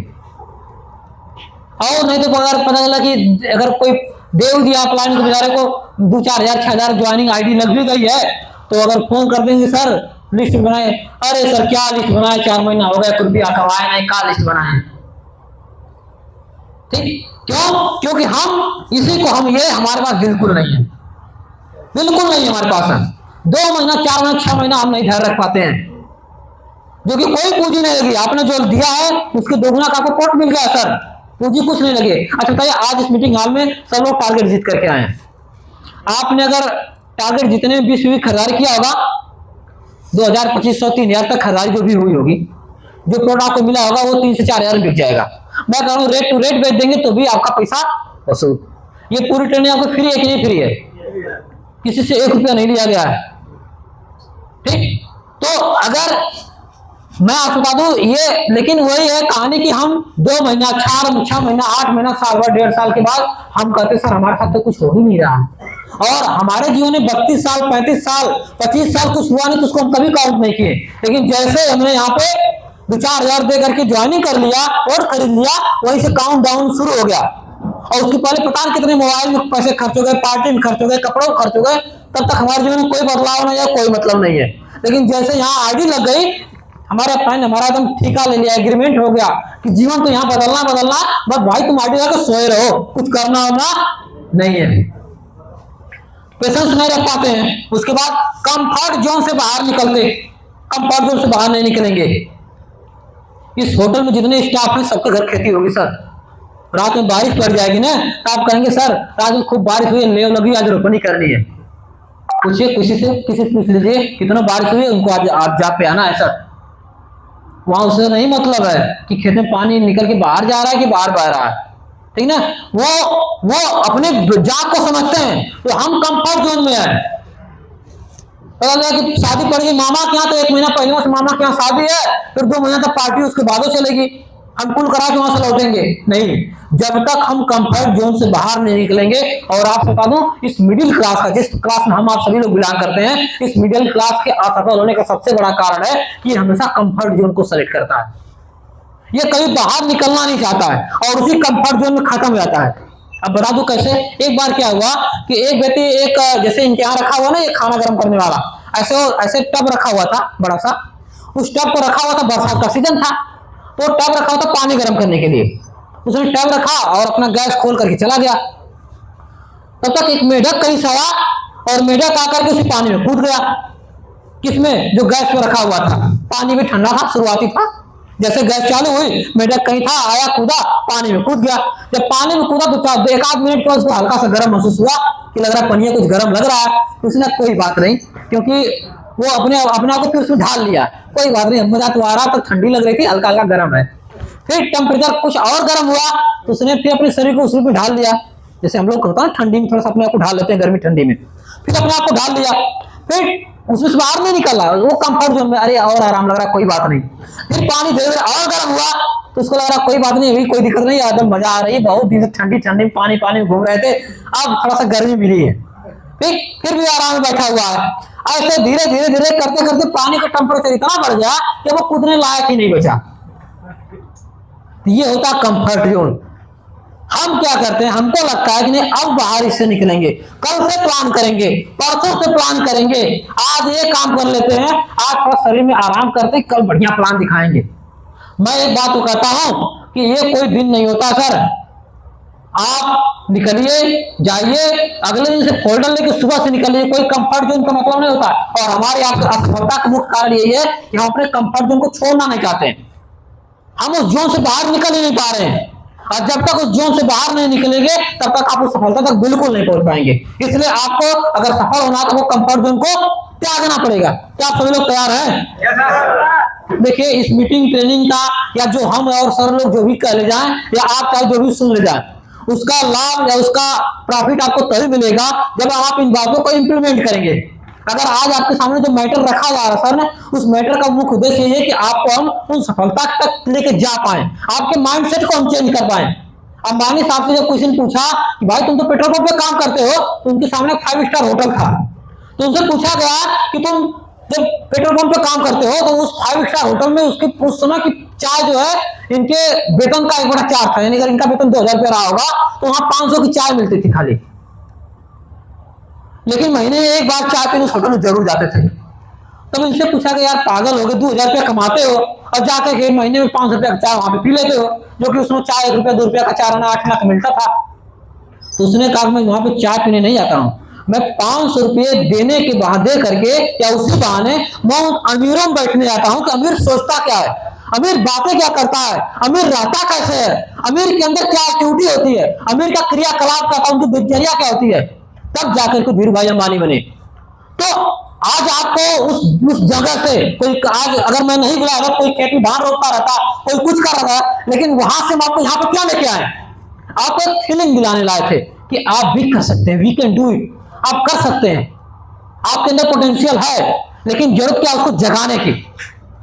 और नहीं तो अगर पता चला कि अगर कोई देव दिया प्लान को बेचारे को 2-4 हजार 6 हजार ज्वाइनिंग आईडी लग भी गई है, तो अगर फोन कर देंगे सर लिस्ट बनाए, अरे सर क्या लिस्ट बनाए, 4 महीना हो गया 1 रुपया कमाए नहीं, क्या लिस्ट बनाए, ठीक। क्यों? क्योंकि हम इसी को हम ये हमारे पास बिल्कुल नहीं है, बिल्कुल नहीं हमारे पास है। 2 महीना 4 महीना 6 महीना हम नहीं धैर्य रख पाते हैं, जो कि कोई पूंजी नहीं लगी, आपने जो दिया है उसके दोगुना का आपको पोर्ट मिल गया सर, पूंजी कुछ नहीं लगे। अच्छा बताइए, आज इस मीटिंग हॉल में सब लोग टारगेट जीत करके आए हैं, आपने अगर टारगेट जीतने में 20 खरीदारी किया होगा, 2000 2500 3000 तक खरीदारी जो भी हुई होगी, जो प्रोडक्ट आपको मिला होगा वो 3 से 4 हजार में बिक जाएगा। मैं कह रहा हूँ रेट टू रेट बेच देंगे तो भी आपका पैसा वसूल। ये पूरी ट्रेनिंग आपको फ्री है कि नहीं फ्री है? किसी से 1 रुपया नहीं लिया गया है, ठीक। तो अगर मैं आपको बता दूं ये, लेकिन वही है कहानी कि हम 2 महीना 6 महीना 8 महीना साल भर 1.5 साल के बाद हम कहते सर हमारे साथ तो कुछ हो ही नहीं रहा है, और हमारे जीवन में 32 साल 35 साल 25 साल कुछ हुआ नहीं तो उसको हम कभी काउंट नहीं किए, लेकिन जैसे हमने यहाँ पे 2-4 हजार दे करके ज्वाइनिंग कर लिया और खरीद लिया, वहीं से काउंट डाउन शुरू हो गया, और उसके पहले पता नहीं कितने मोबाइल में पैसे खर्च हो गए, पार्टी में खर्च हो गए, कपड़ों में खर्च हो गए, तब तक हमारे जीवन में कोई बदलाव नहीं है, कोई मतलब नहीं है। लेकिन जैसे यहाँ आईडी लग गई, हमारा फ्रेंड हमारा एकदम ठेका ले लिया, एग्रीमेंट हो गया कि जीवन तो यहाँ बदलना, बस भाई तुम आईडी लगा सोए रहो, कुछ करना होना नहीं है, पेशेंस नहीं रख पाते हैं। उसके बाद कंफर्ट जोन से बाहर निकलते, कंफर्ट जोन से बाहर नहीं निकलेंगे। इस होटल में जितने स्टाफ हैं सबके घर खेती होगी सर, रात में बारिश पड़ जाएगी ना तो आप कहेंगे सर रात में खूब बारिश हुई, लेव लगी, आज रोपनी करनी है। पूछिए किसी से पूछ लीजिए कितना बारिश हुई, उनको आज जा पे आना है सर। वहां उससे नहीं मतलब है कि खेत में पानी निकल के बाहर जा रहा है कि बाहर बह रहा है, ठीक ना, वो अपने जाग को समझते हैं। तो हम कंफर्ट जोन में है, पता लगा कि शादी पड़ गई मामा के यहाँ, तो 1 महीना पहले से मामा के यहाँ शादी है, फिर 2 महीना तक पार्टी, उसके बाद चलेगी, हम कुल करा के वहां से लौटेंगे नहीं, जब तक हम कंफर्ट जोन से बाहर नहीं निकलेंगे। और आपसे बता दूं, इस मिडिल क्लास का, जिस क्लास में हम आप सभी लोग बिलोंग करते हैं, इस मिडिल क्लास के असफल होने का सबसे बड़ा कारण है कि हमेशा कंफर्ट जोन को सेलेक्ट करता है, ये कभी बाहर निकलना नहीं चाहता है और उसी कंफर्ट जोन में खत्म हो जाता है। अब बता दूं कैसे। एक बार क्या हुआ कि एक व्यक्ति, एक जैसे इनके यहाँ रखा हुआ ना ये खाना गर्म करने वाला, ऐसे टब रखा हुआ था बड़ा सा, उस टब को रखा हुआ था, बरसात का सीजन था, तो टब रखा हुआ था पानी गर्म करने के लिए, उसने टब रखा और अपना गैस खोल करके चला गया। तब तक एक मेढक कहीं से आया और मेढक आकर के उस पानी में कूद गया। किसमें? जो गैस पे रखा हुआ था। पानी भी ठंडा था, शुरुआती था। जैसे गैस चालू हुई, मेढक कहीं था, आया, कूदा, पानी में कूद गया। जब पानी में कूदा तो एक आध मिनट के बाद उसको हल्का सा गर्म महसूस हुआ कि लग रहा है पनिया कुछ गर्म लग रहा है। तो उसने कोई बात नहीं, क्योंकि वो अपने आप को फिर उसमें ढाल लिया, कोई बात नहीं, मजा तो आ रहा, तो ठंडी लग रही थी, हल्का हल्का गर्म है। फिर टेम्परेचर कुछ और गर्म हुआ तो उसने फिर अपने शरीर को उसमें ढाल लिया। जैसे हम लोग होता है ठंडी में थोड़ा सा अपने आप को ढाल लेते हैं, गर्मी ठंडी में, फिर अपने आप को ढाल लिया। फिर उसमें से बाहर नहीं निकल रहा, वो कंफर्ट जोन में, अरे और आराम लग रहा, कोई बात नहीं। फिर पानी धीरे धीरे और गर्म हुआ तो उसको लग रहा कोई बात नहीं, अभी कोई दिक्कत नहीं, एकदम मजा आ रही है, बहुत दिन से ठंडी ठंडी पानी पानी में घूम रहे थे, अब थोड़ा सा गर्मी मिली है। फिर भी आराम में बैठा हुआ है। ऐसे धीरे धीरे धीरे करते करते पानी का टेम्परेचर इतना बढ़ गया कि वो कूदने लायक ही नहीं बचा। ये होता कंफर्ट जोन। हम क्या करते हैं, हमको लगता है कि नहीं अब बाहर इससे निकलेंगे, कल से प्लान करेंगे, परसों से प्लान करेंगे, आज ये काम कर लेते हैं, आज थोड़ा शरीर में आराम करते हैं, कल बढ़िया प्लान दिखाएंगे। मैं एक बात तो कहता हूं कि ये कोई दिन नहीं होता सर। आप निकलिए, जाइए, अगले दिन से फोल्डर लेके सुबह से निकलिए, कोई कंफर्ट जोन का मतलब नहीं होता। और हमारी असफलता का मुख्य कारण यही है कि हम अपने कंफर्ट जोन को छोड़ना नहीं चाहते, हम उस जोन से बाहर निकल ही नहीं पा रहे हैं। और जब तक उस जोन से बाहर नहीं निकलेंगे तब तक आप उस सफलता तक बिल्कुल नहीं पहुंच पाएंगे। इसलिए आपको अगर सफल होना है तो वो कंफर्ट जोन को त्यागना पड़ेगा। क्या आप सभी लोग तैयार हैं? देखिए, इस मीटिंग ट्रेनिंग का या जो हम और सर लोग जो भी कह ले जाएं या आप चाहे जो भी सुन ले जाए, उसका लाभ या उसका प्रॉफिट आपको तभी मिलेगा जब आप इन बातों को इंप्लीमेंट करेंगे। अगर आज आपके सामने जो मैटर रखा जा रहा है सर ने, उस मैटर का मुख्य उद्देश्य ये है कि आपको हम उन सफलता तक लेके जा पाए, आपके माइंडसेट को हम चेंज कर पाए। अंबानी साहब से जब किसी ने पूछा कि भाई तुम तो पेट्रोल पंप पे काम करते हो, तो उनके सामने 5 स्टार होटल था, तो उनसे पूछा गया कि तुम जब पेट्रोल पंप पे काम करते हो तो उस 5 स्टार होटल में उसके उस समय की चाय जो है, इनके वेतन का एक बड़ा चार्ज था, यानी अगर इनका वेतन 2000 रुपया रहा होगा तो वहां 500 की चाय मिलती थी खाली, लेकिन महीने में एक बार चाय पीने उस होटल में जरूर जाते थे। तब इनसे पूछा कि यार पागल हो गए, 2000 रुपया कमाते हो और जाकर के महीने में 500 रुपया का चाय वहां पे पी लेते हो, जो कि उसमें चाय 1 रुपया 2 रुपया का चाय आना 8 लाख मिलता था। तो उसने कहा मैं वहां पे चाय पीने नहीं जाता हूँ, मैं 500 रुपये देने के बहाने करके या उसी बहाने मैं अमीरों में बैठने जाता हूँ कि अमीर सोचता क्या है, अमीर बातें क्या करता है, अमीर रहता कैसे है, अमीर के अंदर क्या एक्टिविटी होती है, अमीर का क्रियाकलाप क्या था, उनकी दिनचर्या क्या होती है, तब जाकर के धीरू भाई अंबानी बने। तो आज आपको उस जगह से कोई, आज अगर मैं नहीं बुलाया था, कोई खेत में धान रोकता रहता, कोई कुछ कर रहा था, लेकिन वहां से हम आपको यहाँ पे क्या लेके आए, आपको एक फीलिंग दिलाने लाए थे कि आप भी कर सकते हैं, वी कैन डू इट, आप कर सकते हैं, आपके अंदर पोटेंशियल है, लेकिन जरूरत क्या उसको जगाने की।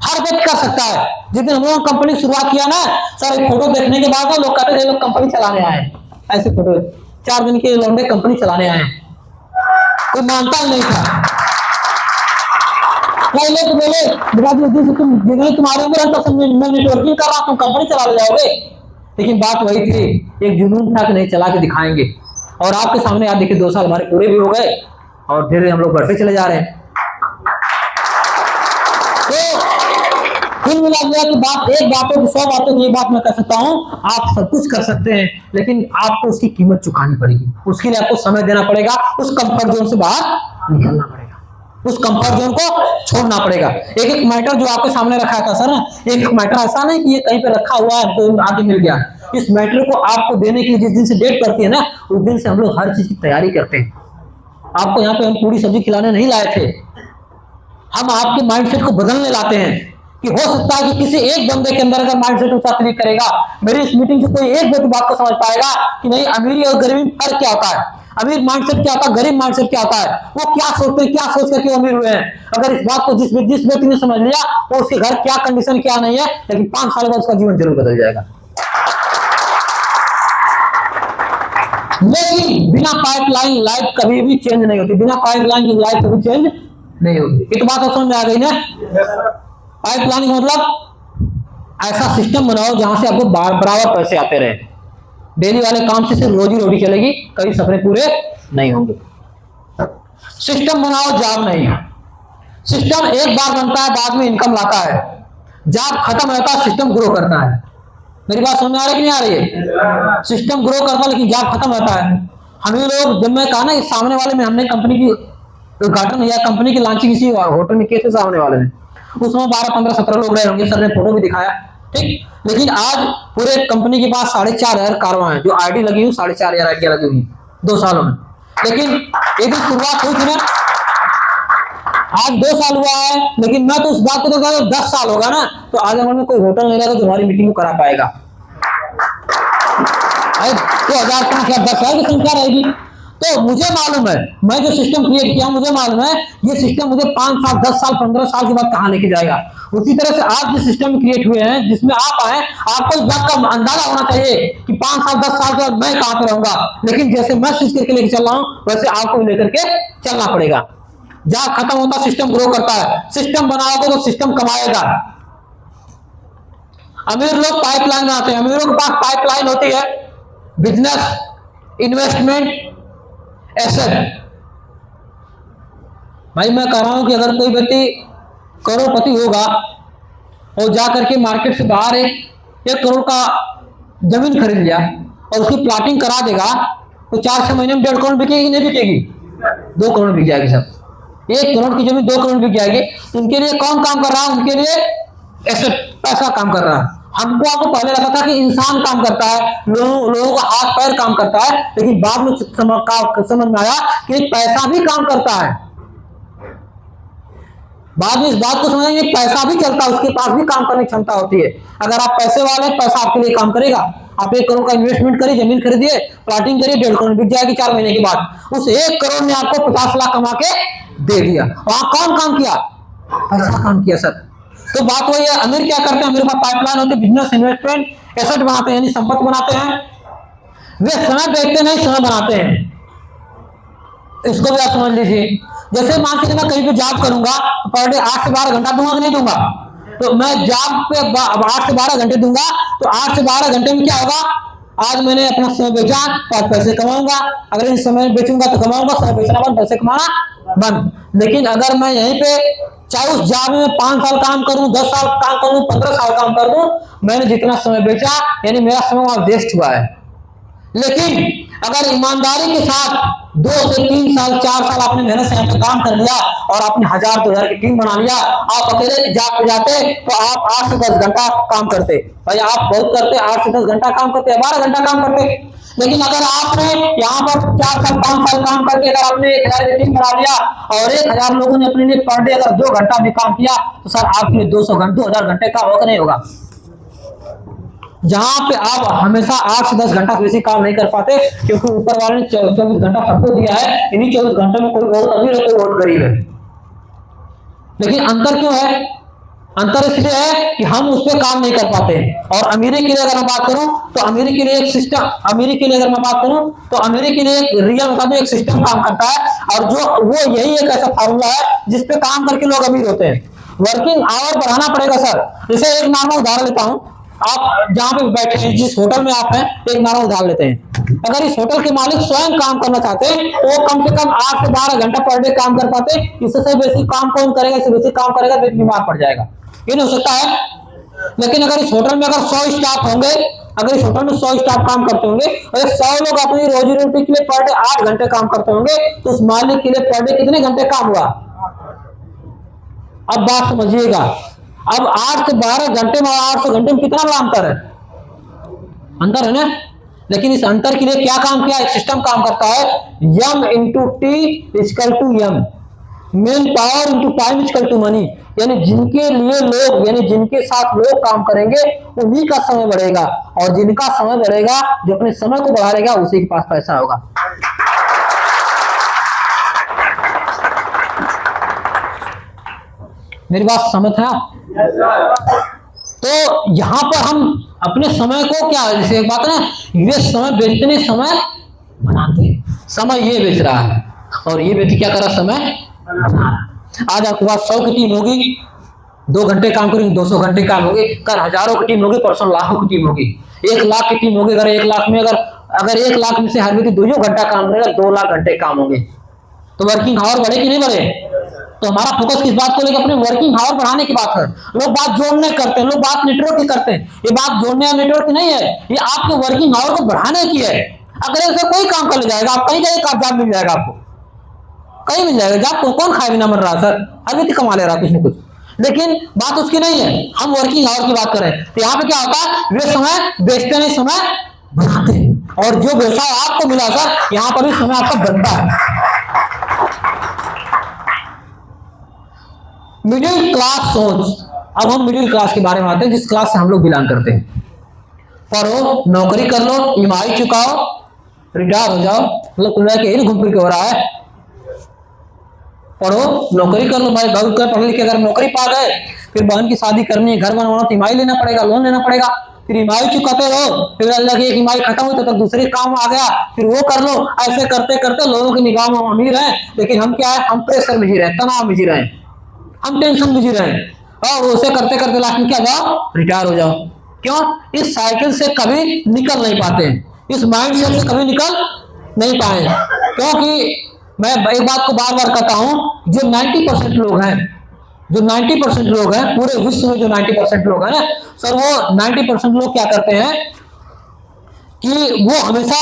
हर व्यक्ति कर सकता है। जिस दिन हम लोग कंपनी शुरुआत किया ना सर, एक फोटो देखने के बाद लोग कहते थे लोग कंपनी चलाने आए, ऐसे फोटो 4 दिन के लौंडे कंपनी चलाने आए, कोई मानता ही नहीं था। पहले तो बोले तुम्हारी उम्र है तो मैं नेटवर्किंग कर रहा हूं, तुम कंपनी चला ले जाओगे, लेकिन बात वही थी, एक जुनून था कि नहीं चला के दिखाएंगे। और आपके सामने आप देखिए 2 साल हमारे पूरे भी हो गए और धीरे हम लोग बढ़ते चले जा रहे हैं। तो कुल मिला दिया कि बात एक बातों की 100 बातों की, एक बात मैं कह सकता हूं, आप सब कुछ कर सकते हैं, लेकिन आपको उसकी कीमत चुकानी पड़ेगी, उसके लिए आपको समय देना पड़ेगा, उस कंफर्ट जोन से बाहर निकलना पड़ेगा, उस कंफर्ट जोन को छोड़ना पड़ेगा। एक एक मैटर जो आपके सामने रखा था सर ना, एक एक मैटर ऐसा नहीं कि ये कहीं पे रखा हुआ है तो आगे मिल गया, इस मैटर को आपको देने की जिस दिन से डेट पड़ती है ना, उस दिन से हम लोग हर चीज की तैयारी करते हैं। आपको यहाँ पे हम पूरी सब्जी खिलाने नहीं लाए थे, हम आपके माइंडसेट को बदलने लाते हैं कि हो सकता है कि किसी एक बंदे के अंदर अगर माइंडसेट उसका क्लिक करेगा, मेरी इस मीटिंग से कोई एक व्यक्ति बात को समझ पाएगा कि नहीं अमीरी और गरीबी में फर्क क्या होता है, अमीर माइंडसेट क्या होता है, गरीब माइंडसेट क्या होता है, वो क्या सोचते हैं, क्या सोच करके अमीर हुए हैं। अगर इस बात को जिस व्यक्ति ने समझ लिया वो उसके घर क्या कंडीशन क्या नहीं है, लेकिन 5 साल बाद उसका जीवन जरूर बदल जाएगा। लेकिन बिना पाइपलाइन लाइफ कभी भी चेंज नहीं होती, बिना पाइपलाइन की लाइफ कभी चेंज नहीं होती। ये तो बात समझ में आ गई ना। पाइपलाइन मतलब ऐसा सिस्टम बनाओ जहां से आपको बराबर पैसे आते रहे, डेली वाले काम से सिर्फ रोजी रोटी चलेगी, कभी सपने पूरे नहीं होंगे। सिस्टम बनाओ, जॉब नहीं। सिस्टम एक बार बनता है, बाद में इनकम लाता है, जॉब खत्म होता है, सिस्टम ग्रो करता है। मेरी बात समझ में आ रही है कि नहीं आ रही है? सिस्टम ग्रो करता है लेकिन जॉब खत्म होता है। हम लोग जब मैं कहा ना कि सामने वाले में हमने कंपनी की उद्घाटन या कंपनी की लॉन्चिंग इसी होटल में किए थे सामने वाले ने। उसमें 12, 15, 17 लोग रहे होंगे, सर ने फोटो भी दिखाया, ठीक। लेकिन आज पूरे कंपनी के पास 4,500 कारवां है, जो आईडी लगी हुई 4,500 आईडी लगी हुई 2 सालों में। लेकिन एक दिन शुरुआत हुई थी ना, आज 2 साल हुआ है, लेकिन मैं तो उस बात को तो कहता 10 साल होगा ना, तो आज अगर में कोई होटल नहीं रहेगा जो हमारी मीटिंग को करा पाएगा। 2005 की संख्या रहेगी। तो मुझे मालूम है, मैं जो सिस्टम क्रिएट किया मुझे मालूम है ये सिस्टम मुझे 5 साल, 10 साल, 15 साल के बाद कहां लेके जाएगा। उसी तरह से आज जो सिस्टम क्रिएट हुए हैं जिसमें आप आए, आपको इस बात का अंदाजा होना चाहिए कि 5 साल, 10 साल के बाद मैं कहां पे रहूंगा। लेकिन जैसे मैं स्विच करके लेके चल रहा हूं वैसे आपको भी लेकर के चलना पड़ेगा। जहां खत्म होता सिस्टम ग्रो करता है। सिस्टम बनाओगे तो सिस्टम कमाएगा। अमीर लोग पाइपलाइन बनाते हैं, अमीरों के पास पाइपलाइन होती है बिजनेस, इन्वेस्टमेंट, एसेट। भाई मैं कह रहा हूं कि अगर कोई व्यक्ति करोड़पति होगा और जाकर के मार्केट से बाहर 1 करोड़ का जमीन खरीद लिया और उसकी प्लॉटिंग करा देगा तो 4-6 महीने में 1.5 करोड़ बिकेगी, नहीं बिकेगी? 2 करोड़ बिक जाएगी सब। 1 करोड़ की जमीन 2 करोड़ बिक जाएगी। उनके लिए कौन काम कर रहा है? उनके लिए एसेट, पैसा काम कर रहा है। हमको आपको पहले लगा था कि इंसान काम करता है, लोगों का हाथ पैर काम करता है, लेकिन बाद में समझ में आया कि पैसा भी काम करता है। बाद में इस बात को समझेंगे पैसा भी चलता है, उसके पास भी काम करने की क्षमता होती है। अगर आप पैसे वाले, पैसा आपके लिए काम करेगा। आप 1 करोड़ का इन्वेस्टमेंट करिए, जमीन खरीदिए, प्लॉटिंग करिए, 1.5 करोड़ बिक जाएगी 4 महीने के बाद। उस 1 करोड़ ने आपको 50 लाख कमा के दे दिया। वहां कौन काम किया? पैसा काम किया सर। तो बात वही है, अमीर क्या करते हैं? अमीर का पाइपलाइन होती है, बिजनेस, इन्वेस्टमेंट, एसेट बनाते हैं, यानी संपत्ति बनाते हैं। वे समय देखते नहीं, समय बनाते हैं। इसको भी आप समझ लीजिए। जैसे मान के मैं कहीं पे जॉब करूंगा तो पर डे 8 से 12 घंटा दूंगा कि नहीं दूंगा? तो मैं जॉब पे 8 से 12 घंटे दूंगा, तो 8 से 12 घंटे में क्या होगा? आज मैंने अपना समय बेचा तो आज पैसे कमाऊंगा, अगर इस समय बेचूंगा तो कमाऊंगा, समय बेचना बंद, पैसे कमाना बंद। लेकिन अगर मैं यहीं पे चाहे उस जॉब में 5 साल काम करूं, 10 साल काम करूं, 15 साल काम कर दूं, मैंने जितना समय बेचा यानी मेरा समय वहां वेस्ट हुआ है। लेकिन अगर ईमानदारी के साथ 2 से 3 साल, 4 साल आपने मेहनत से यहाँ पे काम कर लिया और आपने 1000-2000 की टीम बना लिया, आप अकेले जॉब पे जाते तो आप 8 से 10 घंटा काम करते। भाई आप बहुत करते, 8 से 10 घंटा काम करते, 12 घंटा काम करते। लेकिन अगर आपने यहाँ पर 4 साल, 5 साल काम करके अगर आपने 1000 की टीम बना लिया और 1000 लोगों ने अपने लिए पर डे अगर 2 घंटा भी काम किया तो सर आपके लिए 2000 घंटे का होगा नहीं होगा? जहां पे आप हमेशा 8 से 10 घंटा से काम नहीं कर पाते क्योंकि ऊपर वाले ने 24 घंटा सबको दिया है। इन्हीं 24 घंटे में कोई और अमीर है, कोई और गरीब है। लेकिन अंतर क्यों है? अंतर इसलिए है कि हम उस पर काम नहीं कर पाते। और अमीरी के लिए अगर मैं बात करूं तो अमीरी के लिए एक सिस्टम, अमीरी के लिए अगर मैं बात करूं तो अमीरी के लिए एक रियल बता दूं, एक सिस्टम काम करता है और जो वो यही एक ऐसा फार्मूला है जिसपे काम करके लोग अमीर होते हैं। वर्किंग आवर बढ़ाना पड़ेगा सर। जैसे एक नॉर्मल उदाहरण लेता हूं, आप जहां पे बैठे हैं, जिस होटल में आप हैं, एक नॉर्मल उदाहरण लेते हैं। अगर इस होटल के मालिक स्वयं काम करना चाहते हैं तो वो कम से कम 8 से 12 घंटा पर डे काम कर पाते। इससे बेसी काम कौन करेगा? इससे बेसी काम करेगा तो बीमार पड़ जाएगा, ये नहीं हो सकता है। लेकिन अगर इस होटल में अगर 100 स्टाफ होंगे, अगर इस होटल में 100 स्टाफ काम करते होंगे और 100 लोग अपनी रोजी रोटी के लिए पर डे 8 घंटे काम करते होंगे तो उस मालिक के लिए पर डे कितने घंटे काम हुआ? अब बात समझिएगा। अब 8 से 12 घंटे में 800 घंटे में कितना बड़ा अंतर है? अंतर है ना। लेकिन इस अंतर के लिए क्या काम किया? एक सिस्टम काम करता है, m into t equal to m, men power into time equal to money. यानी जिनके लिए लोग, यानी जिनके साथ लोग काम करेंगे उन्हीं का समय बढ़ेगा और जिनका समय बढ़ेगा, जो अपने समय को बढ़ा लेगा, उसी के पास पैसा होगा। मेरी बात समझ है आप? तो यहां पर हम अपने समय को क्या, जैसे एक बात है ना, ये समय बेचते, समय बनाते हैं। समय ये बेच रहा है और ये व्यक्ति क्या कर रहा है? समय बना रहा है। आज आपके पास 100 की टीम होगी, 2 घंटे काम करेंगे, 200 घंटे काम होगी। कल हजारों की टीम होगी, परसों लाखों की टीम होगी। 1 लाख की टीम होगी, अगर 1 लाख में अगर 1 लाख में से हर व्यक्ति 2 घंटा काम करेगा, 2 लाख घंटे काम होंगे। तो वर्किंग आवर बढ़े कि नहीं बढ़े? तो हमारा फोकस किस बात को लेकर? अपने वर्किंग आवर बढ़ाने की बात है। लोग बात जोड़ने करते हैं, लोग बात नेटवर्क की करते हैं। ये बात जोड़ने या नेटवर्क की नहीं है, ये आपके वर्किंग आवर को बढ़ाने की है। अगर ऐसा कोई काम कर ले जाएगा, आप कहीं जाएगा, जॉब मिल जाएगा आपको। कहीं मिल जाएगा। जॉब कौन खाए बिना मर रहा सर, हर व्यक्ति कमा ले रहा कुछ न कुछ। लेकिन बात उसकी नहीं है, हम वर्किंग आवर की बात करें तो यहाँ पे क्या होता है, वे समय बेचते नहीं, समय बनाते हैं। और जो व्यवसाय आपको मिला सर, यहाँ पर भी समय आपका बनता है। मिडिल क्लास सोच। अब हम मिडिल क्लास के बारे में आते हैं, जिस क्लास से हम लोग बिलोंग करते हैं। पढ़ो, नौकरी कर लो, ईएमआई चुकाओ, रिटायर हो जाओ, मतलब कुल मिला के यही घूम फिर के हो रहा है। पढ़ो, नौकरी कर लो, भाई बहुत कर पढ़ लिख के अगर नौकरी पा गए, फिर बहन की शादी करनी है, घर बनवाना तो ईएमआई लेना पड़ेगा, लोन लेना पड़ेगा, फिर ईएमआई चुकाते रहो, फिर अल्लाह की एक ईएमआई खत्म हुई तो दूसरे काम आ गया, फिर वो कर लो। ऐसे करते करते लोगों की निगाह में हम अमीर हैं, लेकिन हम क्या है, हम प्रेशर में जी रहे हैं, तनाव में जी रहे हैं, हम टेंशन में जी रहे हैं। और उसे करते करते लास्ट में क्या जाओ, रिटायर हो जाओ। क्यों? इस साइकिल से कभी निकल नहीं पाते हैं, इस माइंड सेट से कभी निकल नहीं पाए। क्योंकि मैं एक बात को बार बार कहता हूं, जो 90% लोग हैं, जो 90% लोग हैं पूरे विश्व में, जो 90% लोग हैं ना सर, वो 90% लोग क्या करते हैं कि वो हमेशा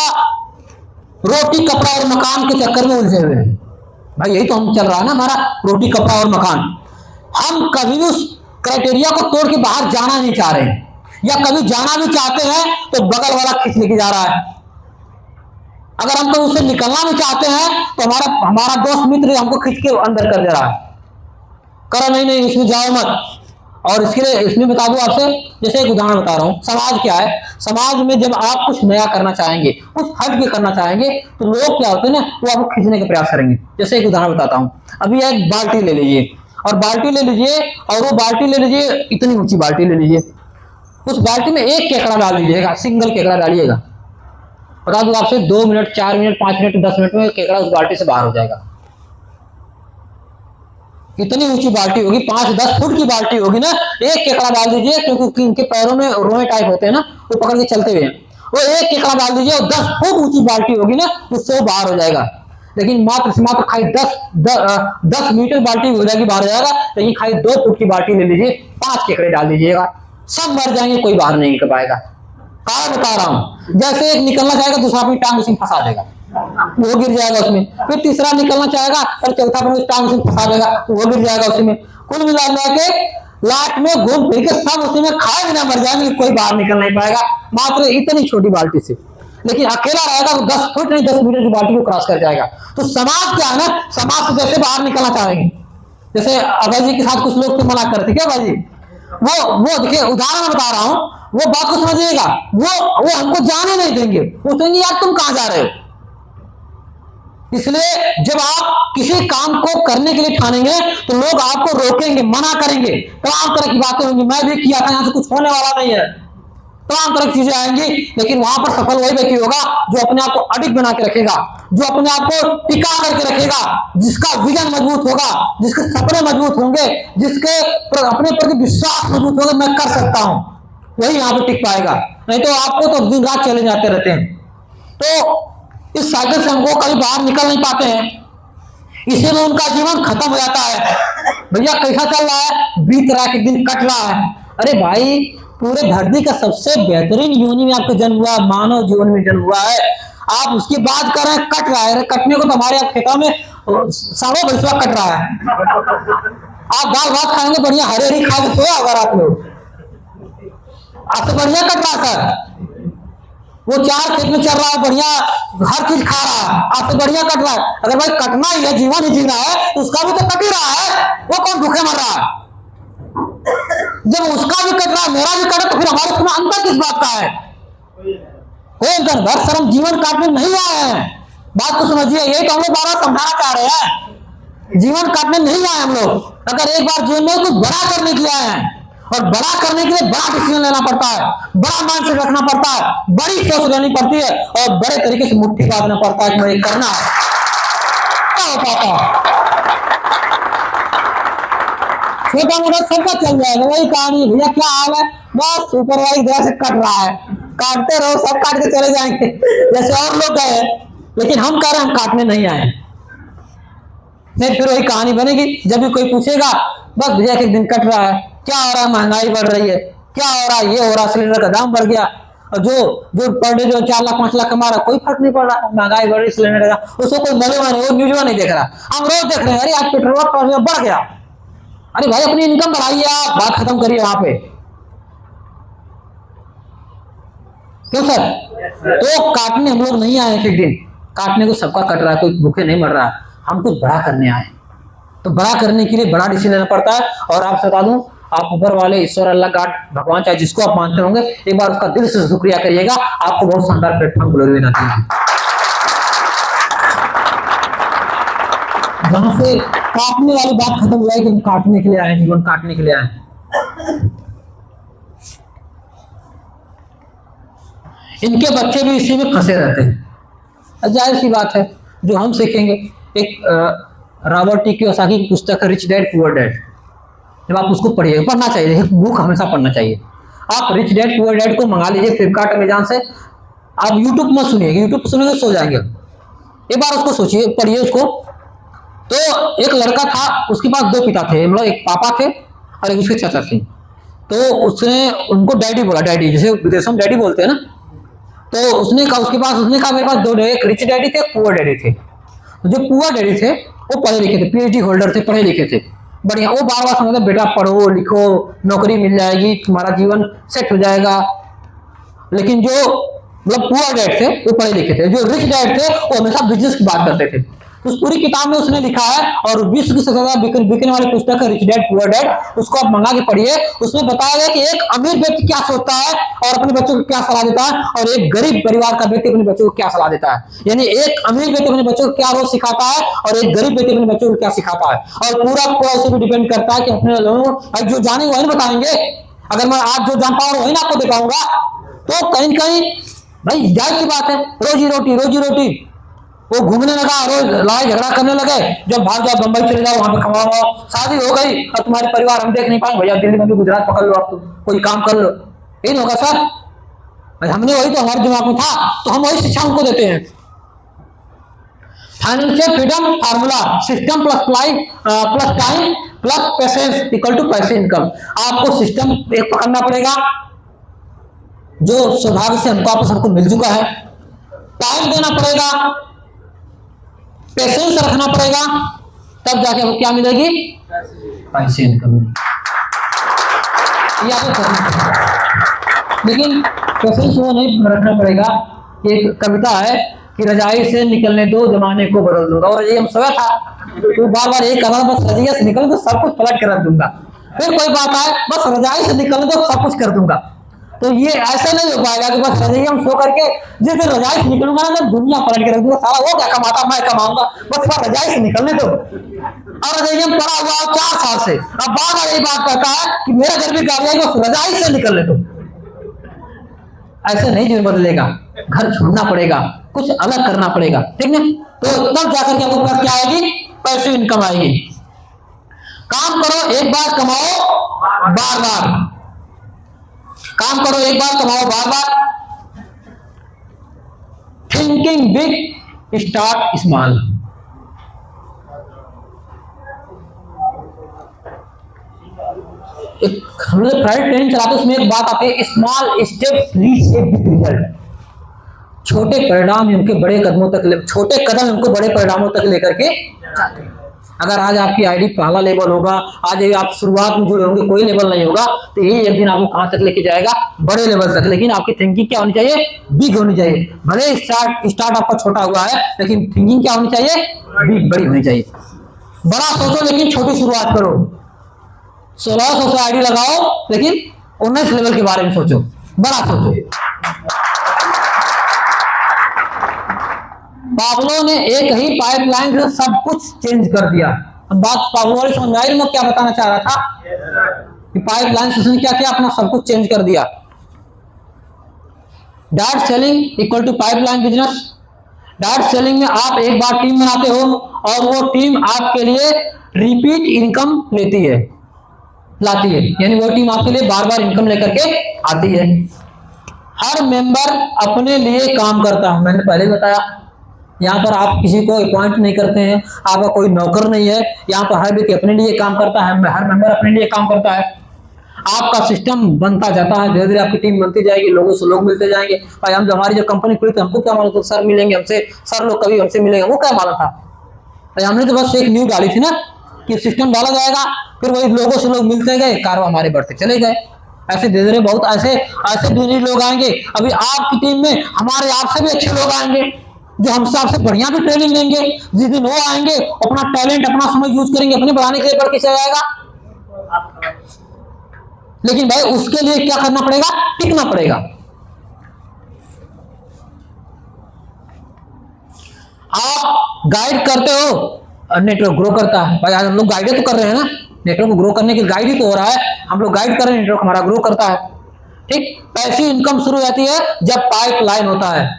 रोटी कपड़ा और मकान के चक्कर में उलझे हुए हैं। भाई यही तो हम चल रहा है ना हमारा, रोटी कपड़ा और मकान। हम कभी भी उस क्राइटेरिया को तोड़ के बाहर जाना नहीं चाह रहे, या कभी जाना भी चाहते हैं तो बगल वाला खींच लेके जा रहा है। अगर हम तो उससे निकलना भी चाहते हैं तो हमारा दोस्त मित्र हमको खींच के अंदर कर दे रहा है, करो नहीं नहीं इसमें जाओ मत। और इसके लिए इसमें बता दूं आपसे, जैसे एक उदाहरण बता रहा हूं, समाज क्या है, समाज में जब आप कुछ नया करना चाहेंगे, कुछ हट के करना चाहेंगे, तो लोग क्या होते हैं ना, वो आपको खींचने का प्रयास करेंगे। जैसे एक उदाहरण बताता हूं, अभी एक बाल्टी ले लीजिए, और बाल्टी ले लीजिए, और वो बाल्टी ले लीजिए, इतनी ऊंची बाल्टी ले लीजिए, उस बाल्टी में एक केकड़ा डाल दीजिएगा, सिंगल केकड़ा डालिएगा, बता दूं आपसे 2 मिनट, 4 मिनट, 5 मिनट, 10 मिनट में केकड़ा उस बाल्टी से बाहर हो जाएगा। इतनी ऊंची बाल्टी होगी, 5-10 फुट की बाल्टी होगी ना, एक केकड़ा डाल दीजिए, क्योंकि इनके पैरों में रोए टाइप होते हैं ना, वो पकड़ के चलते हुए, वो एक केकड़ा डाल दीजिए और 10 फुट ऊंची बाल्टी होगी ना, उससे वो बाहर हो जाएगा। लेकिन मात्र खाली 10 मीटर बाल्टी हो जाएगी, बाहर हो जाएगा। लेकिन खाली 2 फुट की बाल्टी ले लीजिए, 5 केकड़े डाल दीजिएगा, सब मर जाएंगे, कोई बाहर नहीं निकल पाएगा। कारण बता रहा हूं, जैसे एक निकलना चाहेगा, दूसरा अपनी टांग उसी में फंसा देगा, वो गिर जाएगा उसमें, फिर तीसरा निकलना चाहेगा और चौथा पर टांग से फंसा देगा, वो गिर जाएगा उसी में। कुल मिला के लास्ट में घूम फिर के सब उसी में खाए बिना मर जाएंगे, कोई बाहर निकल नहीं पाएगा, मात्र इतनी छोटी बाल्टी से। लेकिन अकेला रहेगा तो 10 फुट नहीं, 10 मीटर की बाल्टी को क्रॉस कर जाएगा। तो समाज क्या है ना, समाज से जैसे बाहर निकलना चाहेंगे, जैसे अभय जी के साथ कुछ लोग तो मना करते, क्या अभय जी, वो देखिए उदाहरण बता रहा हूं, वो बात को समझिएगा, वो हमको जाने नहीं देंगे, वो कहेंगे यार तुम कहां जा रहे हो। इसलिए जब आप किसी काम को करने के लिए ठानेंगे तो लोग आपको रोकेंगे, मना करेंगे, तमाम तरह की बातें होंगी, मैं भी किया था, यहां से कुछ होने वाला नहीं है, तमाम तरह की चीजें आएंगी। लेकिन वहां पर सफल वही व्यक्ति होगा जो अपने आप को अडिग बना के रखेगा, जो अपने आप को टिका करके रखेगा, जिसका विजन मजबूत होगा, जिसके सपने मजबूत होंगे, जिसके अपने प्रति विश्वास मजबूत होगा, मैं कर सकता हूं, वही यहाँ पे टिक पाएगा। नहीं तो आपको तो दिन रात चले जाते रहते हैं। तो इस साइकिल से हमको कभी बाहर निकल नहीं पाते हैं, इसी में उनका जीवन खत्म हो जाता है। भैया कैसा चल रहा है, बीत रहा है कि दिन कट रहा है। अरे भाई, पूरे धरती का सबसे बेहतरीन योनि में आपका जन्म हुआ, मानव जीवन में जन्म हुआ है, आप उसकी बात कर रहे हैं कट रहा है। कटने को तो हमारे यहाँ खेतों में सालों भैंसवा कट रहा है। आप दाल भात खाएंगे बढ़िया, हरी हरी खा के सोया अगर आप लोग, आपसे बढ़िया कट रहा सर, वो 4 खेत में चल रहा है बढ़िया, हर चीज खा रहा है, आपसे बढ़िया कट रहा है। अगर भाई कटना ही है, जीवन ही जीना है, तो उसका भी तो कट ही रहा है, वो कौन भूखे मर रहा है। जब उसका भी कट रहा है, मेरा भी कटे, तो फिर हमारे उसमें अंतर किस बात का है। कोई अंतर, भर शर्म जीवन काटने नहीं आए हैं, बात को समझिए, यही तो हम लोग बार समझाना चाह रहे हैं, जीवन काटने नहीं आए हम लोग। अगर एक बार जीवन में कुछ बड़ा करने के लिए आए हैं, और बड़ा करने के लिए बड़ा डिसीजन लेना पड़ता है, बड़ा माइंडसेट रखना पड़ता है, बड़ी सोच लेनी पड़ती है, और बड़े तरीके से मुट्ठी बांधना पड़ता है कि मैं करना है। क्या हो पाता है, छोटा मोटा सबका चल जाएगा, वही कहानी। भैया क्या हाल है, बस सुपरवाइज जैसे कट रहा है, काटते रहो, सब काट के चले जाएंगे जैसे और लोग गए, लेकिन हम कह रहे हैं हम काटने नहीं आए। नहीं, फिर वही कहानी बनेगी, जब भी कोई पूछेगा बस भैया एक दिन कट रहा है, क्या हो रहा है, महंगाई बढ़ रही है, क्या हो रहा है, ये हो रहा, सिलेंडर का दाम बढ़ गया, और जो जो पर डे जो 4 लाख 5 लाख कमा रहा, कोई फर्क नहीं पड़ रहा, महंगाई बढ़ रही, सिलेंडर का उसको कोई मलूम नहीं, वो न्यूज नहीं देख रहा। हम रोज देख रहे हैं अरे आज पेट्रोल पर बढ़ गया। अरे भाई अपनी इनकम बढ़ाइए, आप बात खत्म करिए वहां पे, क्यों सर? तो काटने हम लोग नहीं आए एक दिन, काटने को सबका कट रहा है, कोई भूखे नहीं मर रहा है, हम कुछ बड़ा करने आए। तो बड़ा करने के लिए बड़ा डिसीजन लेना पड़ता है। और आप बता दूं, आप ऊपर वाले ईश्वर, अल्लाह, गॉड, भगवान, चाहे जिसको आप मानते होंगे, एक बार उसका दिल से शुक्रिया करिएगा, आपको बहुत शानदार प्लेटफॉर्म ग्लोरी में आती है। जहां से काटने वाली बात खत्म हुआ है कि हम काटने के लिए आए, जीवन काटने के लिए आए। इनके बच्चे भी इसी में फंसे रहते हैं। जाहिर सी बात है, जो हम सीखेंगे, एक रॉबर्ट टी कियोसाकी की पुस्तक है रिच डैड पुअर डैड, जब आप उसको पढ़िएगा, पढ़ना चाहिए, बुक हमेशा पढ़ना चाहिए। आप रिच डैड पुअर डैड को मंगा लीजिए फ्लिपकार्ट, अमेजॉन से। आप यूट्यूब मत सुनिएगा, यूट्यूब सुनेंगे सो जाएंगे। एक बार उसको सोचिए, पढ़िए उसको। तो एक लड़का था, उसके पास 2 पिता थे, मतलब एक पापा थे और एक उसके चाचा थे। तो उसने उनको डैडी बोला, डैडी जैसे विदेशों में डैडी बोलते हैं ना। तो उसने कहा, उसके पास उसने कहा मेरे पास 2, एक रिच डैडी थे, पुअर डैडी थे। जो पुअर डैडी थे वो पढ़े लिखे थे, पीएचडी होल्डर थे, पढ़े लिखे थे, बढ़िया। वो बार बार समझते बेटा पढ़ो लिखो, नौकरी मिल जाएगी, तुम्हारा जीवन सेट हो जाएगा। लेकिन जो मतलब पुअर डैड थे वो पढ़े लिखे थे, जो रिच डैड थे वो हमेशा बिजनेस की बात करते थे। उस पूरी किताब में उसने लिखा है, और विश्व की सबसे ज्यादा बिकने वाली पुस्तक है रिच डैड पुअर डैड, उसको आप मंगा के पढ़िए। उसमें बताया गया कि एक अमीर व्यक्ति क्या सोचता है और अपने बच्चों को क्या सलाह देता है, और एक गरीब परिवार का व्यक्ति अपने बच्चों को क्या सलाह देता है। यानी एक अमीर व्यक्ति अपने बच्चों को क्या रोज सिखाता है और एक गरीब व्यक्ति अपने बच्चों को क्या सिखाता है। और पूरा पूरा उसे भी डिपेंड करता है कि अपने लोगों जो जाने वही बताएंगे। अगर मैं आज जो जान पाऊँ वही ना आपको दे पाऊंगा, तो कहीं कहीं भाई जाहिर सी बात है, रोजी रोटी। वो घूमने लगा, रोज लड़ाई झगड़ा करने लगे, जब भाग जाओ बंबई चले जाओ, वहां पे कमाओ, शादी हो गई और तुम्हारे परिवार हम देख नहीं पाएंगे, भैया दिल्ली में भी गुजरात पकड़ लो, आप तो कोई काम कर लो, यही होगा सर। भाई हमने वही तो हमारे दिमाग में था, तो हम वही शिक्षा उनको देते हैं। Financial freedom formula, system plus time plus patience equal to पैसे इनकम। आपको सिस्टम एक पकड़ना पड़ेगा जो सौभाग्य से हमको मिल चुका है, टाइम देना पड़ेगा, पेशेंस रखना पड़ेगा, तब जाके वो क्या मिलेगी, पैसे इनकम। लेकिन पेशेंस वो नहीं रखना पड़ेगा। एक कविता है कि रजाई से निकलने दो जमाने को बदल दूंगा, और ये हम सोया था तो बार बार एक कदम, बस रजाई से निकल तो सब कुछ पलट कर रख दूंगा। फिर कोई बात आए, बस रजाई से निकलने दो सब कुछ कर दूंगा। तो ये ऐसा नहीं हो पाएगा कि बस रजाई हम सो करके जिस दिन रजाई से निकलूंगा ना, दुनिया पलट के रख दूंगा, सारा वो क्या कमाता मैं कमाऊंगा, बस बार रजाई से निकलने दो। और रजाई में पड़ा हुआ 4 साल से, अब बार बार यही बात कहता है कि मेरा घर भी गाड़ी है, बस रजाई से निकलने दो। ऐसे नहीं जीवन बदलेगा, घर छोड़ना पड़ेगा, कुछ अलग करना पड़ेगा, ठीक है। तो तब जाकर के आपके पास क्या आएगी, पैसे इनकम आएगी। काम करो एक बार, कमाओ बार बार। काम करो एक बार, कमाओ बार बार। Thinking big, start small. हम लोग प्राइवेट ट्रेनिंग चलाते, उसमें एक बात आती है, small steps lead a big result. छोटे परिणाम उनके बड़े कदमों तक, छोटे कदम उनको बड़े परिणामों तक लेकर के जाते हैं। अगर आज आपकी आईडी पहला लेवल होगा, आज आप शुरुआत में जुड़े होंगे, कोई लेवल नहीं होगा, तो ये एक दिन आपको कहां तक लेके जाएगा, बड़े लेवल तक। लेकिन आपकी थिंकिंग क्या होनी चाहिए, बिग होनी चाहिए। भले स्टार्ट आपका छोटा हुआ है, लेकिन थिंकिंग क्या होनी चाहिए, बिग, बड़ी होनी चाहिए। बड़ा सोचो लेकिन छोटी शुरुआत करो। 1600 से आईडी लगाओ, लेकिन 19 लेवल के बारे में सोचो, बड़ा सोचो। पाब्लो ने एक ही पाइपलाइन से सब कुछ चेंज कर दिया। अब बात पाब्लो वाली समझ आई, मैं क्या बताना चाह रहा था कि पाइपलाइन से उसने क्या किया, अपना सब कुछ चेंज कर दिया। Direct selling equal two pipeline business. Direct selling में आप एक बार टीम बनाते हो और वो टीम आपके लिए रिपीट इनकम लाती है, यानी वो टीम आपके लिए बार बार इनकम लेकर के आती है। हर मेंबर अपने लिए काम करता है, मैंने पहले बताया। यहाँ पर आप किसी को अपॉइंट नहीं करते हैं, आपका कोई नौकर नहीं है, यहाँ पर हर व्यक्ति अपने लिए काम करता है, हर मेंबर अपने लिए काम करता है। आपका सिस्टम बनता जाता है, धीरे धीरे आपकी टीम बनती जाएगी, लोगों से लोग मिलते जाएंगे। भाई हम हमारी जो कंपनी खुली थी हमको क्या मालूम था सर मिलेंगे हमसे, सर लोग कभी हमसे मिलेंगे, वो क्या मालूम था। भाई हमने तो बस एक न्यूज डाली थी ना कि सिस्टम डाला जाएगा, फिर वही लोगों से लोग मिलते गए, कारवा हमारे बढ़ते चले गए। ऐसे धीरे धीरे बहुत ऐसे ऐसे दूसरे लोग आएंगे। अभी आपकी टीम में हमारे आपसे भी अच्छे लोग आएंगे जो हमसे आपसे बढ़िया भी ट्रेनिंग देंगे। जिस दिन वो आएंगे अपना टैलेंट अपना समय यूज करेंगे अपने बढ़ाने के लिए, बढ़ के चला जाएगा। लेकिन भाई उसके लिए क्या करना पड़ेगा, टिकना पड़ेगा। आप गाइड करते हो नेटवर्क ग्रो करता है। भाई आज हम लोग गाइड तो कर रहे हैं ना, नेटवर्क को ग्रो करने के गाइड ही तो हो रहा है, हम लोग गाइड कर रहे हैं, नेटवर्क हमारा ग्रो करता है। ठीक, पैसिव इनकम शुरू हो जाती है जब पाइपलाइन होता है।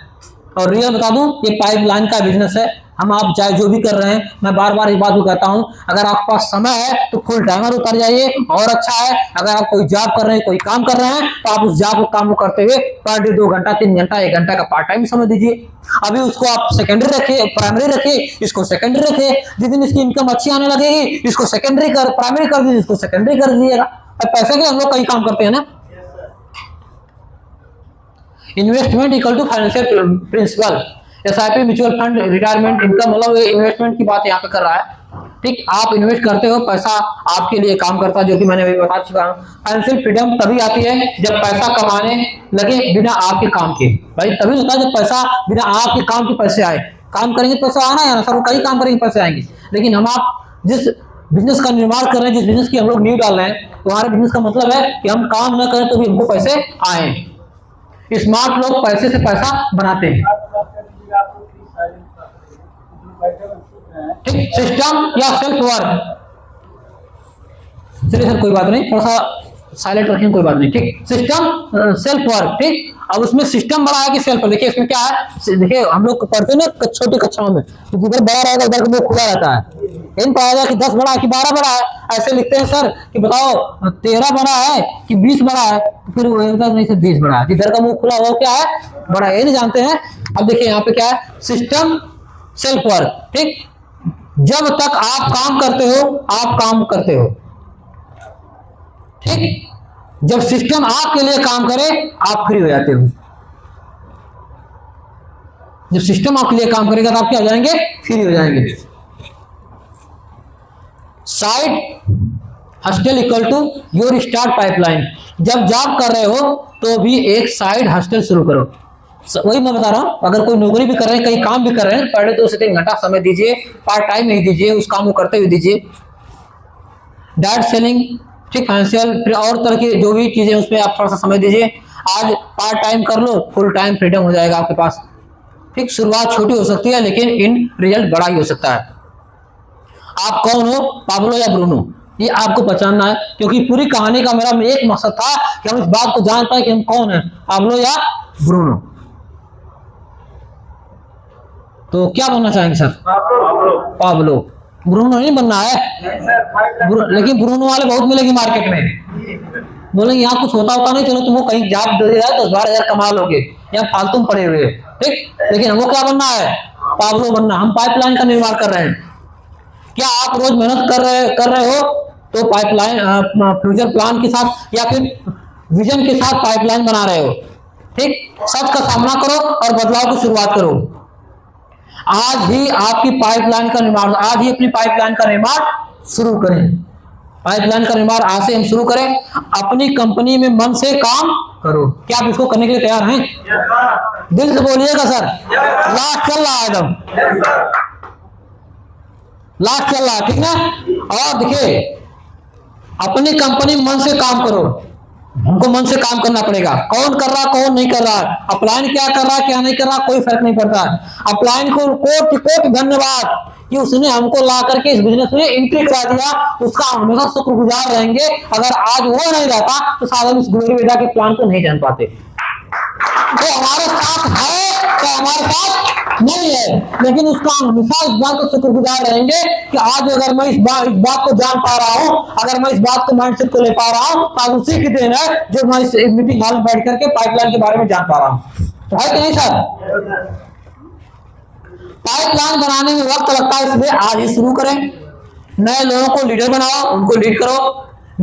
और रियल बता दूं ये पाइपलाइन का बिजनेस है। हम आप चाहे जो भी कर रहे हैं, मैं बार बार इस बात को कहता हूं, अगर आपके पास समय है तो फुल टाइमर उतर जाइए और अच्छा है। अगर आप कोई जॉब कर रहे हैं कोई काम कर रहे हैं तो आप उस जॉब को काम को करते हुए पर डे 2 घंटा 3 घंटा 1 घंटा का पार्ट टाइम समय दीजिए। अभी उसको आप सेकेंडरी रखिए, प्राइमरी रखिए, इसको सेकेंडरी रखिए। जिस दिन इसकी इनकम अच्छी आने लगेगी इसको सेकेंडरी कर प्राइमरी कर दीजिए, इसको सेकेंडरी कर दीजिएगा। पैसे के हम लोग कई काम करते हैं ना। Investment equal to financial principal. SIP, mutual fund, retirement income, मतलब ये इन्वेस्टमेंट की बात यहाँ पे कर रहा है। ठीक, आप इन्वेस्ट करते हो, पैसा आपके लिए काम करता है, जो कि मैंने अभी बता चुका हूँ। फाइनेंशियल फ्रीडम तभी आती है जब पैसा कमाने लगे बिना आपके काम के। भाई तभी होता है जब पैसा बिना आपके काम के पैसे आए। काम करेंगे पैसा आना है ना सर, कई काम करेंगे पैसे आएंगे। लेकिन हम आप जिस बिजनेस का निर्माण कर रहे हैं, जिस बिजनेस की हम लोग न्यू डाल रहे हैं, तो हमारे बिजनेस का मतलब है कि हम काम न करें तो भी हमको पैसे आए। स्मार्ट लोग पैसे से पैसा बनाते हैं। ठीक, सिस्टम या सेल्फ वर्क। चलिए सर कोई बात नहीं, थोड़ा सा साइलेंट रखें, कोई बात नहीं। ठीक, सिस्टम सेल्फ वर्क। ठीक, अब उसमें सिस्टम बड़ा है कि सेल्फ। देखिए इसमें क्या है, देखिए हम लोग पढ़ते हैं ना छोटी कक्षाओं में, जिधर बड़ा रहेगा उधर मुंह खुला रहता है। इन पाया जाए कि 10 बड़ा है कि 12 बड़ा है। ऐसे लिखते हैं सर कि बताओ 13 बड़ा है कि 20 बड़ा है, फिर वो नहीं सर 20 बड़ा है। जिधर का मुंह खुला हुआ क्या है, बड़ा है, ये नहीं जानते हैं। अब देखिए यहाँ पे क्या है, सिस्टम सेल्फ वर्क। ठीक, जब तक आप काम करते हो आप काम करते हो। ठीक, जब सिस्टम आपके लिए काम करे आप फ्री हो जाते हो। जब सिस्टम आपके लिए काम करेगा तो आप क्या हो जाएंगे, फ्री हो जाएंगे। Side hustle equal to your start pipeline. जब जॉब कर रहे हो तो भी एक साइड हस्टल शुरू करो। वही मैं बता रहा हूं, अगर कोई नौकरी भी कर रहे हैं कहीं काम भी कर रहे हैं, पर डे 2 से 3 घंटा समय दीजिए, पार्ट टाइम नहीं दीजिए, उस काम को करते हुए दीजिए। डायरेक्ट सेलिंग, ठीक, फाइनेंशियल, फिर और तरह की जो भी चीजें उसमें आप थोड़ा सा समय दीजिए। आज पार्ट टाइम कर लो, फुल टाइम फ्रीडम हो जाएगा आपके पास। ठीक, शुरुआत छोटी हो सकती है लेकिन इन रिजल्ट बड़ा ही हो सकता है। आप कौन हो, पाब्लो या ब्रूनो, ये आपको पहचानना है। क्योंकि पूरी कहानी का मेरा एक मकसद था कि हम इस बात को जान पाए कि हम कौन है, पाब्लो या ब्रूनो। तो क्या बनना चाहेंगे सर? पाब्लो। ब्रूनो नहीं बनना है, लेकिन ब्रूनो वाले बहुत मिलेंगे मार्केट में। बोलेंगे यहाँ कुछ होता नहीं, चलो तुमको कहीं जॉब दे दिया 10-12 हजार कमा लोगे, यहाँ फालतू में पड़े हुए। ठीक, लेकिन हमको क्या बनना है, पाब्लो बनना। हम पाइपलाइन का निर्माण कर रहे हैं। क्या आप रोज मेहनत कर रहे हो तो पाइपलाइन फ्यूचर प्लान के साथ या फिर विजन के साथ पाइपलाइन बना रहे हो। ठीक, सच का सामना करो और बदलाव की शुरुआत करो। आज ही आपकी पाइपलाइन का निर्माण, आज ही अपनी पाइपलाइन का निर्माण शुरू करें। पाइपलाइन का निर्माण आज से हम शुरू करें। अपनी कंपनी में मन से काम करो। क्या आप इसको करने के लिए तैयार हैं? दिल से बोलिएगा सर। लास्ट चल रहा है एकदम, लास्ट चल रहा है, ठीक ना। और देखिए अपनी कंपनी मन से काम करो। हमको मन से काम करना पड़ेगा। कौन कर रहा कौन नहीं कर रहा, अपलाइन क्या कर रहा क्या नहीं कर रहा, कोई फर्क नहीं पड़ता। अपलाइन को कोट धन्यवाद कि उसने हमको ला करके इस बिजनेस में एंट्री करा दिया। उसका हमेशा शुक्रगुजार रहेंगे। अगर आज वो नहीं रहता तो शायद हम इस ग्लोरी वेदा के प्लान को नहीं जान पाते। तो हमारे साथ है तो हमारे साथ नहीं है, लेकिन उसका हमेशा इस बात को शुक्रगुजार रहेंगे कि आज अगर मैं इस बात को जान पा रहा हूँ, अगर मैं इस बात को माइंडसेट को ले पा रहा हूँ, तो आज उसी की देन है जो मैं इस मीटिंग हॉल में बैठ करके पाइपलाइन के बारे में जान पा रहा हूँ। तो है कि नहीं सर? पाइपलाइन बनाने में वक्त लगता है, इसलिए आज ही शुरू करें। नए लोगों को लीडर बनाओ, उनको लीड करो।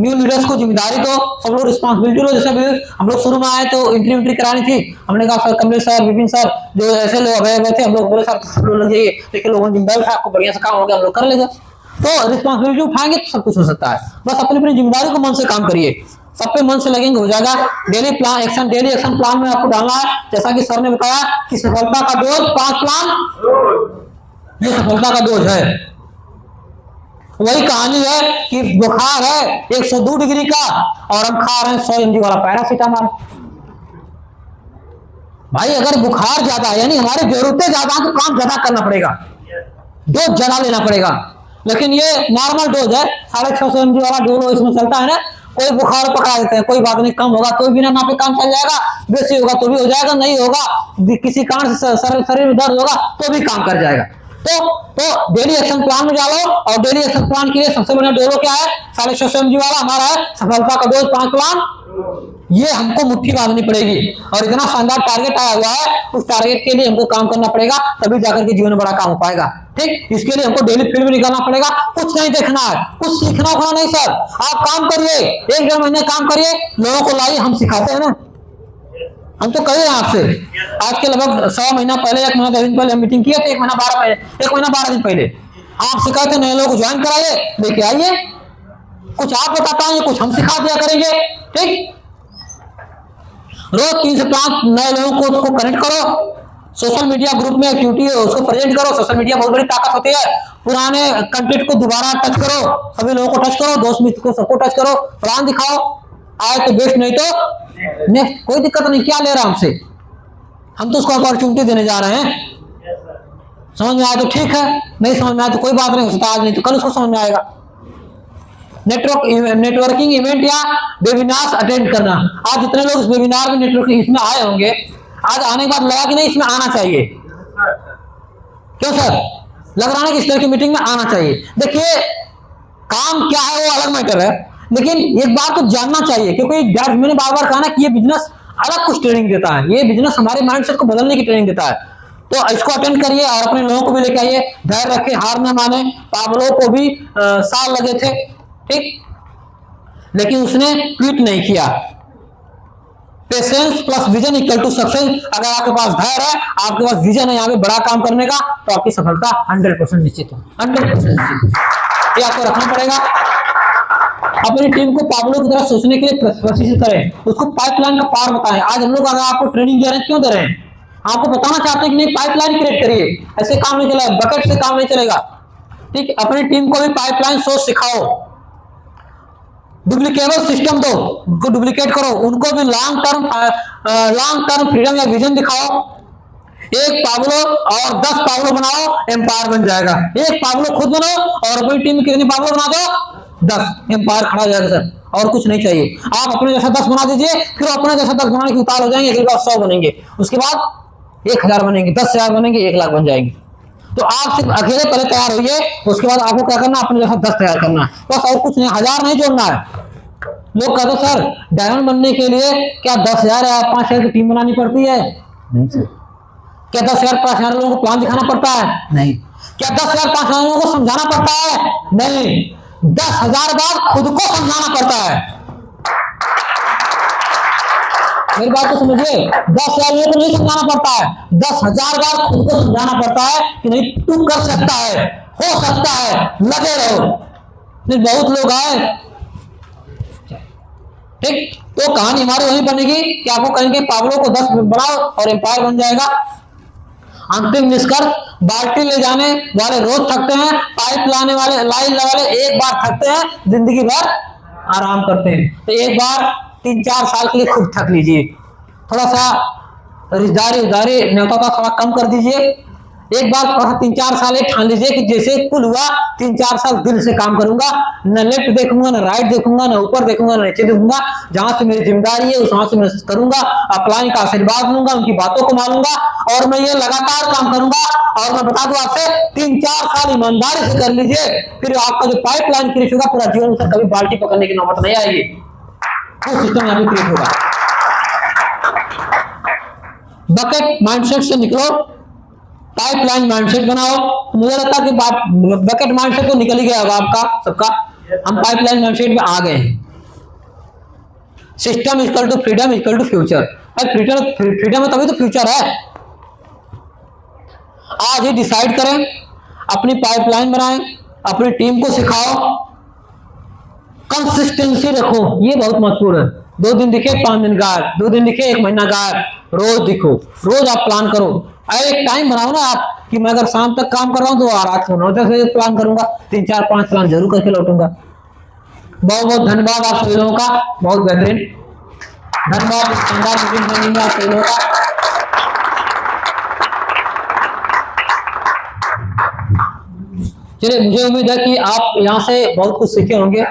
न्यू लीडर्स को जिम्मेदारी दो, सब लोग रिस्पॉन्सिबिलिटी लो। जैसे अभी हम लोग शुरू में आए तो एंट्री करानी थी, हमने कहा sir Kamlesh sir, Vipin sir, जो ऐसे लोग अभय थे, हम लोग बोले सर सब लोग लग जाइए, लेकिन लोगों ने जिम्मेदारी उठाया, आपको बढ़िया से काम हो गया, हम लोग कर लेंगे। तो रिस्पॉन्सिबिलिटी उठाएंगे तो सब कुछ हो सकता है। बस अपनी अपनी जिम्मेदारी को मन से काम करिए, सब पे मन से लगेंगे, हो जाएगा। Daily plan action, daily action plan में आपको डालना है, जैसा कि सर ने बताया कि सफलता का डोज 5 प्लान, ये सफलता का डोज है। वही कहानी है कि बुखार है 102 डिग्री का और हम खा रहे हैं 100 mg वाला पैरासीटामोल। भाई अगर बुखार ज्यादा है यानी हमारी जरूरतें ज्यादा है तो काम ज्यादा करना पड़ेगा, डोज ज्यादा लेना पड़ेगा। लेकिन ये नॉर्मल डोज है, 650 mg वाला डोज इसमें चलता है ना। कोई बुखार पकड़ा देते हैं, कोई बात नहीं, कम होगा तो बिना नापे काम चल जाएगा, बेसी होगा तो भी हो जाएगा, नहीं होगा किसी कारण से शरीर में दर्द होगा तो भी काम कर जाएगा। तो डेली एक्शन प्लान में डालो, और डेली एक्शन प्लान के लिए सबसे बड़ा डोज क्या है, 650 mg वाला हमारा है सफलता का डोज 5 प्लान। ये हमको मुट्ठी बांधनी पड़ेगी और इतना शानदार टारगेट आया हुआ है, उस टारगेट के लिए हमको काम करना पड़ेगा, तभी जाकर के जीवन में बड़ा काम हो पाएगा। ठीक, इसके लिए हमको डेली फील्ड में निकलना पड़ेगा। कुछ नहीं देखना है, कुछ सीखना होगा नहीं सर, आप काम करिए, 1-1.5 महीने काम करिए, लोगों को लाइए, हम सिखाते हैं ना, हम तो कहे आपसे। आज के लगभग 1.25 महीना पहले, 1 महीना 10 दिन पहले हम मीटिंग किए थे, 1 महीना 12 दिन पहले आपसे कहते नए लोग ज्वाइन कराइए, लेके आइए, कुछ आप बता पाएंगे, कुछ हम सिखा दिया करेंगे। ठीक, रोज 3 से 5 नए लोगों को उसको कनेक्ट करो, सोशल मीडिया ग्रुप में एक्टिविटी है उसको प्रेजेंट करो। सोशल मीडिया बहुत बड़ी ताकत होती है, पुराने कंटेंट को दोबारा टच करो, सभी लोगों को टच करो, दोस्त मित्र को सबको टच करो, प्लान दिखाओ, आए तो बेस्ट, नहीं तो नेक्स्ट, कोई दिक्कत नहीं। क्या ले रहा हमसे, हम तो उसको अपॉर्चुनिटी देने जा रहे हैं। समझ में आया तो ठीक है, नहीं समझ में आया तो कोई बात नहीं, उसका आज नहीं तो कल उसको समझ में आएगा। नेटवर्किंग इवेंट या वेबिनार अटेंड करना, आज जितने लोग इस वेबिनार में नेटवर्किंग इसमें आए होंगे, आज आने के बाद लगा कि नहीं इसमें आना चाहिए, क्यों सर लग रहा है कि इस तरह की मीटिंग में आना चाहिए। देखिए काम क्या है वो अलग मैटर है, लेकिन एक बात तो जानना चाहिए, क्योंकि मैंने बार बार कहा ना कि ये बिजनेस अलग कुछ ट्रेनिंग देता है, ये बिजनेस हमारे माइंडसेट को बदलने की ट्रेनिंग देता है। तो इसको अटेंड करिए और अपने लोगों को भी लेके आइए, धैर्य रखे, हार न माने। पाब्लो को भी साल लगे थे, ठीक, लेकिन उसने क्विट नहीं किया। Patience plus vision equal to success. अगर आपके पास धैर्य है, आपके पास विजन है यहाँ पे बड़ा काम करने का, तो आपकी सफलता 100% निश्चित है, 100% निश्चित। ये आपको रखना पड़ेगा। अपनी टीम को पाब्लो की तरह सोचने के लिए प्रशिक्षित करें, उसको पाइपलाइन का पावर बताएं। आज हम लोग अगर आपको ट्रेनिंग दे रहे हैं, क्यों दे रहे हैं, आपको बताना चाहते हैं कि नहीं पाइपलाइन क्रिएट करिए, ऐसे काम नहीं चलेगा, बकेट से काम नहीं चलेगा। ठीक, अपनी टीम को भी पाइपलाइन सोच सिखाओ, डुप्लीकेबल सिस्टम दो, उनको डुप्लीकेट करो, उनको भी लॉन्ग टर्म फ्रीडम या विजन दिखाओ। एक पाब्लो और 10 पाब्लो बनाओ, एम्पायर बन जाएगा। एक पाब्लो खुद बनो और अपनी टीम में कितने पाब्लो बना दो, 10, एम्पायर खड़ा हो जाएगा सर, और कुछ नहीं चाहिए। आप अपने जैसा 10 बना दीजिए, फिर अपने जैसा 10 बनाने की उतार हो जाएंगे, अगली बार 100 बनेंगे, उसके बाद 1000 बनेंगे, 10,000 बनेंगे, 1 लाख बन जाएंगे। तो आप सिर्फ अकेले पहले तैयार होइए, उसके बाद आपको क्या करना, अपने जैसा 10 तैयार करना है, बस, और कुछ नहीं, 1000 नहीं जोड़ना है। लोग कहते सर डायमंड बनने के लिए क्या 10,000 या 5,000 की टीम बनानी पड़ती है? नहीं सर। क्या 10,000 5,000 लोगों को प्लान दिखाना पड़ता है? नहीं। क्या 10,000 5,000 लोगों को समझाना पड़ता है? नहीं। 10,000 बार खुद को समझाना पड़ता है। मेरी बात को समझिए, 10,000 लोगों को नहीं समझाना पड़ता है, 10,000 बार खुद को समझाना पड़ता है कि नहीं तू कर सकता है, हो सकता है, लगे रहो। नहीं, बहुत लोग आए, ठीक, तो कहानी हमारी वही बनेगी कि आपको कहेंगे पाब्लो को 10 बनाओ और एम्पायर बन जाएगा। अंतिम निष्कर्ष, बाल्टी ले जाने वाले रोज थकते हैं, पाइप लाने वाले लाइन वाले एक बार थकते हैं, जिंदगी भर आराम करते हैं। तो एक बार 3-4 साल के लिए खुद थक लीजिए, थोड़ा सा रिश्तेदारी उधारी न्योता का थोड़ा कम कर दीजिए। एक बार थोड़ा 3-4 साल ठान लीजिए कि जैसे कुल हुआ 3-4 साल दिल से काम करूंगा, न लेफ्ट देखूंगा, न राइट देखूंगा, न ऊपर देखूंगा, न नीचे देखूंगा, जहां से मेरी जिम्मेदारी है वहां से मैं करूंगा, अपलाइन का आशीर्वाद लूंगा, उनकी बातों को मानूंगा, और मैं ये लगातार काम करूंगा। और मैं बता दूं आपसे, 3-4 साल ईमानदारी से कर लीजिए, फिर आपका जो पाइपलाइन क्रिएट होगा पूरा जीवन में कभी बाल्टी पकड़ने की नौबत नहीं आएगी, वो सिस्टम यहाँ पे क्रिएट होगा। बकेट माइंडसेट से निकलो, पाइपलाइन माइंडसेट बनाओ। मुझे लगता है कि बकेट माइंडसेट तो निकल ही गया होगा आपका सबका, हम पाइपलाइन माइंडसेट में आ गए हैं। System equal to freedom equal to future. Freedom है तभी तो फ्यूचर है। आज ही डिसाइड करें, अपनी पाइपलाइन बनाएं, अपनी टीम को सिखाओ, कंसिस्टेंसी रखो, ये बहुत महत्वपूर्ण है। 2 दिन दिखे 5 दिन गायब, 2 दिन दिखे 1 महीना गायब, रोज दिखो, रोज आप प्लान करो। अरे एक टाइम बनाओ ना आप कि मैं अगर शाम तक काम कर रहा हूं तो रात को 9 बजे प्लान करूंगा, 3 4 5 प्लान जरूर करके लौटूंगा। बहुत बहुत धन्यवाद आप सभी लोगों का, बहुत बेहतरीन धन्यवाद शानदार मीटिंग करने में आप सभी लोगों का। चलिए, मुझे उम्मीद है कि आप यहाँ से बहुत कुछ सीखे होंगे।